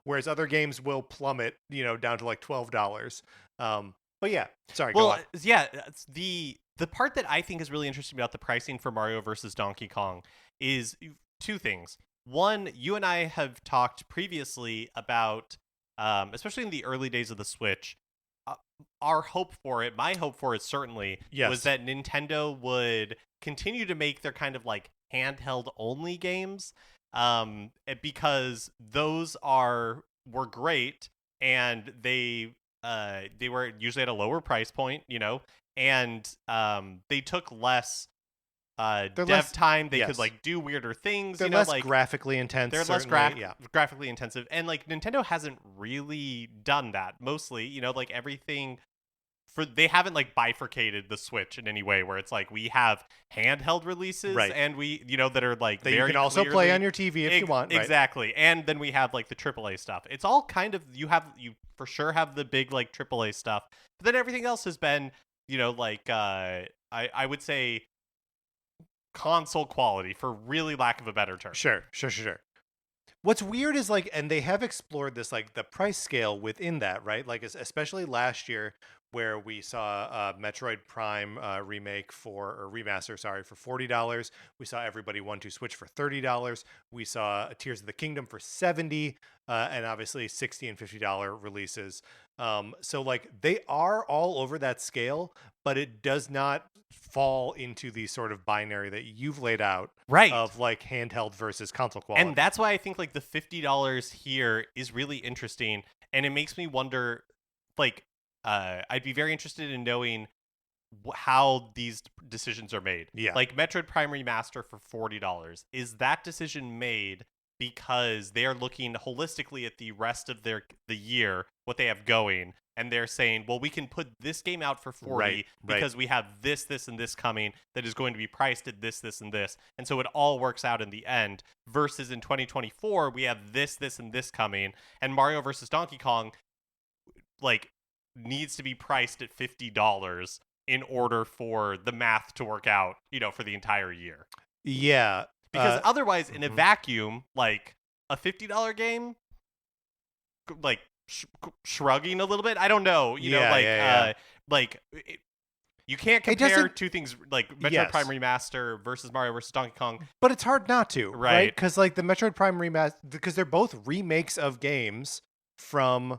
Whereas other games will plummet, down to like $12. But yeah, sorry. Well, go on. Yeah, the part that I think is really interesting about the pricing for Mario versus Donkey Kong is two things. One, you and I have talked previously about, especially in the early days of the Switch, our hope for it, my hope for it certainly, was that Nintendo would continue to make their kind of like handheld only games, because those were great, and they were usually at a lower price point, and they took less dev time. They could like do weirder things. They're less graphically intense. They're less graphically intensive, and like Nintendo hasn't really done that. Mostly, like everything they haven't like bifurcated the Switch in any way where it's like we have handheld releases, and we that are like that you can also play on your TV if you want. Exactly, and then we have like the AAA stuff. It's all kind of you for sure have the big like AAA stuff, but then everything else has been I would say console quality, for really lack of a better term. Sure. What's weird is like, and they have explored this, like the price scale within that, right? Like especially last year where we saw Metroid Prime remaster, for $40. We saw Everybody One Two Switch for $30. We saw Tears of the Kingdom for $70, and obviously $60 and $50 releases. So like they are all over that scale, but it does not fall into the sort of binary that you've laid out, right, of like handheld versus console quality. And that's why I think like the $50 here is really interesting, and it makes me wonder, like, I'd be very interested in knowing how these decisions are made. Yeah. Like Metroid Prime Remaster for $40. Is that decision made because they are looking holistically at the rest of the year, what they have going, and they're saying, well, we can put this game out for 40 right, because we have this, and this coming that is going to be priced at this, and this. And so it all works out in the end, versus in 2024, we have this, and this coming, and Mario versus Donkey Kong, like, needs to be priced at $50 in order for the math to work out, for the entire year. Yeah. Because otherwise, in a vacuum, like, a $50 game, like, shrugging a little bit, I don't know, you can't compare two things like Metroid Prime Remaster versus Mario versus Donkey Kong, but it's hard not to, right? Because like the Metroid Prime Remaster, because they're both remakes of games from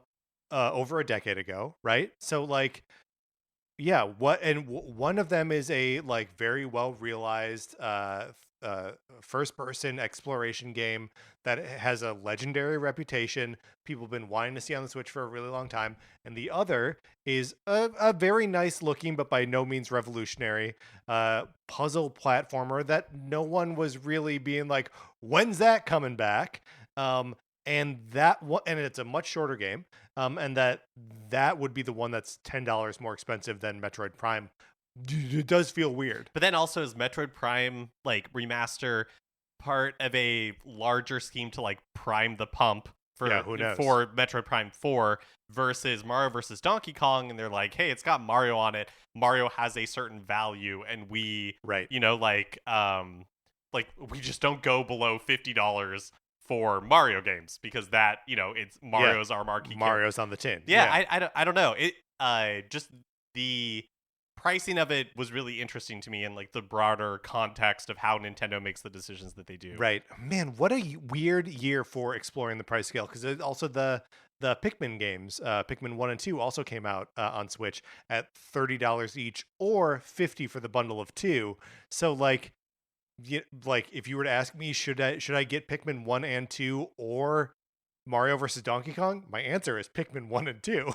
over a decade ago, right? So like, yeah, one of them is a like very well realized first person exploration game that has a legendary reputation. People have been wanting to see on the Switch for a really long time. And the other is a very nice looking, but by no means revolutionary puzzle platformer that no one was really being like, when's that coming back? And it's a much shorter game. And that would be the one that's $10 more expensive than Metroid Prime. It does feel weird. But then also is Metroid Prime like remaster part of a larger scheme to like prime the pump for Metroid Prime 4 versus Mario versus Donkey Kong, and they're like, hey, it's got Mario on it. Mario has a certain value, and we we just don't go below $50 for Mario games because that, it's Mario's our marquee. Mario's on the tin. Yeah. I don't know. It just the pricing of it was really interesting to me in like the broader context of how Nintendo makes the decisions that they do. Right. Man, what a weird year for exploring the price scale, because also the Pikmin games, Pikmin 1 and 2 also came out on Switch at $30 each or $50 for the bundle of 2. So like if you were to ask me, should I get Pikmin 1 and 2 or Mario versus Donkey Kong? My answer is Pikmin 1 and 2.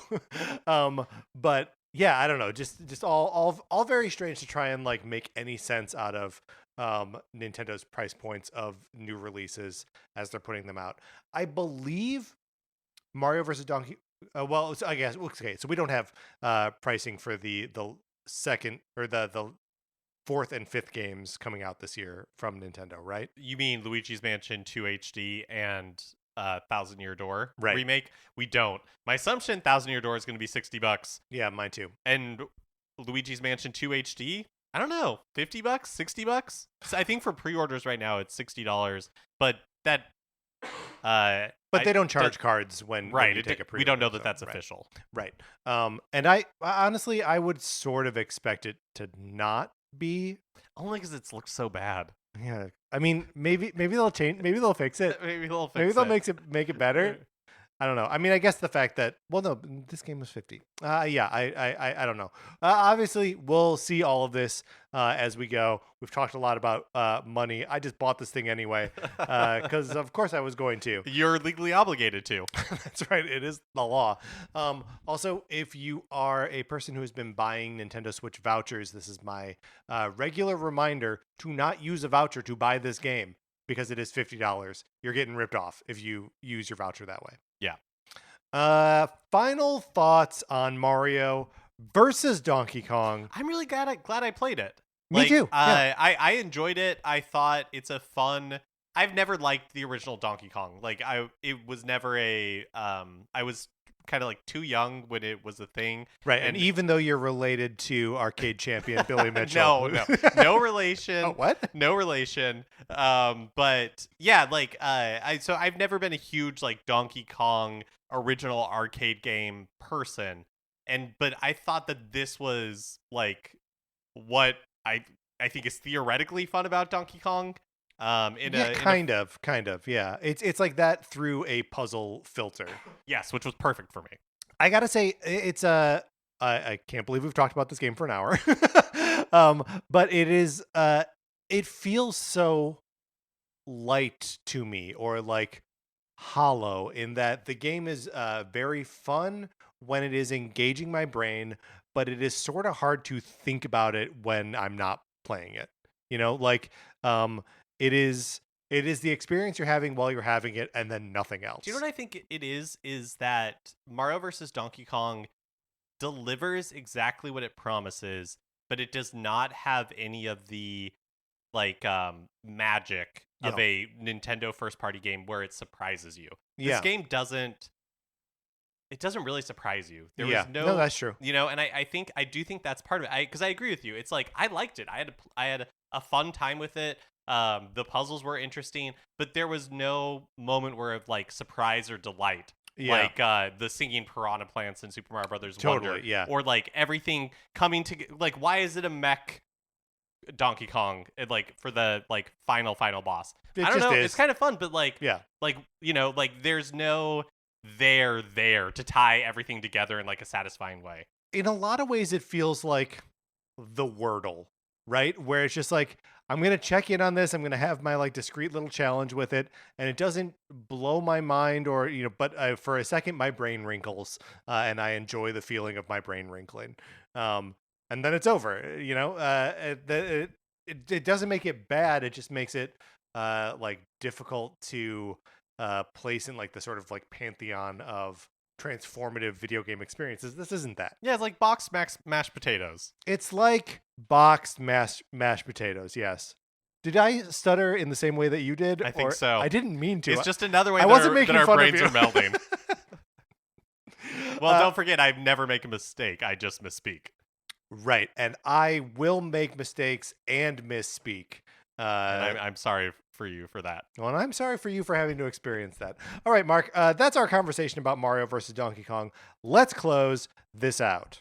But yeah, I don't know, just all very strange to try and like make any sense out of Nintendo's price points of new releases as they're putting them out. I believe Mario versus Donkey I guess okay, so we don't have pricing for the second or the fourth and fifth games coming out this year from Nintendo, right? You mean Luigi's Mansion 2 HD and Thousand Year Door right. remake? We don't. My assumption, Thousand Year Door is going to be $60. Yeah, mine too. And Luigi's Mansion 2 HD, I don't know, $50, $60. So I think for pre-orders right now it's $60, but that. But they don't charge cards when you take a pre-order. We don't know that that's official, right? And I honestly, I would sort of expect it to not be, only because it looks so bad. Yeah, I mean, maybe they'll change. Maybe they'll fix it. Maybe they'll make it better. I don't know. I mean, I guess the fact that this game was 50. Yeah, I don't know. Obviously, we'll see all of this as we go. We've talked a lot about money. I just bought this thing anyway because, of course, I was going to. You're legally obligated to. That's right. It is the law. Also, if you are a person who has been buying Nintendo Switch vouchers, this is my regular reminder to not use a voucher to buy this game, because it is $50. You're getting ripped off if you use your voucher that way. Yeah. Final thoughts on Mario versus Donkey Kong. I'm really glad I played it. Me too. Yeah. I enjoyed it. I thought it's a fun. I've never liked the original Donkey Kong. It was never a. I was kind of like too young when it was a thing. Right. And even though you're related to arcade champion Billy Mitchell. No relation. Oh, what? No relation. But yeah, so I've never been a huge like Donkey Kong original arcade game person. but I thought that this was like what I think is theoretically fun about Donkey Kong. Kind of, yeah. It's like that through a puzzle filter. Yes, which was perfect for me. I gotta say, it's I can't believe we've talked about this game for an hour. But it is it feels so light to me, or like hollow, in that the game is very fun when it is engaging my brain, but it is sort of hard to think about it when I'm not playing it. You know, like it is the experience you're having while you're having it, and then nothing else. Do you know what I think it is? Is that Mario vs. Donkey Kong delivers exactly what it promises, but it does not have any of the like magic of a Nintendo first party game where it surprises you. This game doesn't really surprise you. There was no, that's true. You know, and I do think that's part of it. Because I agree with you. It's like I liked it. I had a fun time with it. The puzzles were interesting, but there was no moment where of like surprise or delight. Like the singing piranha plants in Super Mario Brothers Wonder, or like everything coming to like, why is it a mech Donkey Kong like for the like final boss? I don't know. It's kind of fun, but like like, you know, like there's no there to tie everything together in like a satisfying way. In a lot of ways, it feels like the Wordle, right? Where it's just like, I'm going to check in on this. I'm going to have my like discrete little challenge with it. And it doesn't blow my mind, or, you know, but for a second, my brain wrinkles and I enjoy the feeling of my brain wrinkling. And then it's over, you know, it doesn't make it bad. It just makes it like difficult to place in like the sort of like pantheon of transformative video game experiences. This isn't that. Yeah, it's like boxed mashed potatoes. It's like boxed mashed potatoes. Yes. Did I stutter in the same way that you did? I think so. I didn't mean to. It's just another way that our brains are melding. Well, don't forget, I never make a mistake. I just misspeak. Right, and I will make mistakes and misspeak. And I'm sorry for you for that. Well, and I'm sorry for you for having to experience that. All right, Mark, that's our conversation about Mario versus Donkey Kong. Let's close this out.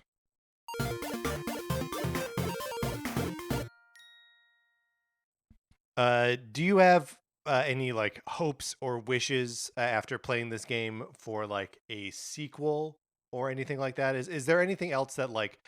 Do you have any like hopes or wishes after playing this game for like a sequel or anything like that? Is there anything else that like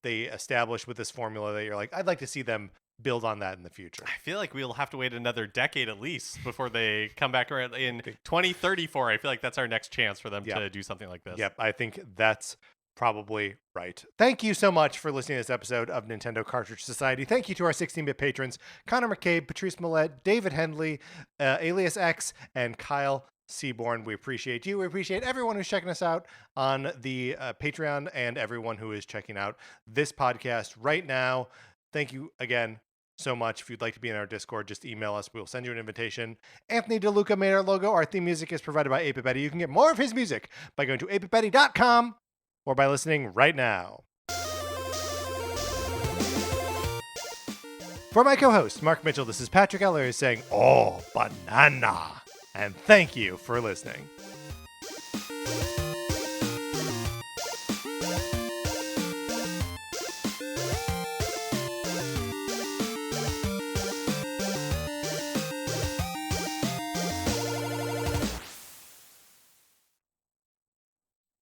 they established with this formula that you're like, I'd like to see them build on that in the future? I feel like we'll have to wait another decade at least before they come back around in 2034. I feel like that's our next chance for them to do something like this. Yep, I think that's probably right. Thank you so much for listening to this episode of Nintendo Cartridge Society. Thank you to our 16-bit patrons, Connor McCabe, Patrice Millette, David Hendley, Alias X, and Kyle Seaborn. We appreciate you. We appreciate everyone who's checking us out on the Patreon, and everyone who is checking out this podcast right now. Thank you again so much. If you'd like to be in our Discord, just email us. We'll send you an invitation. Anthony DeLuca made our logo. Our theme music is provided by 8-Bit Betty. You can get more of his music by going to 8bitbetty.com or by listening right now. For my co-host, Mark Mitchell, this is Patrick Eller saying, oh, banana. And thank you for listening.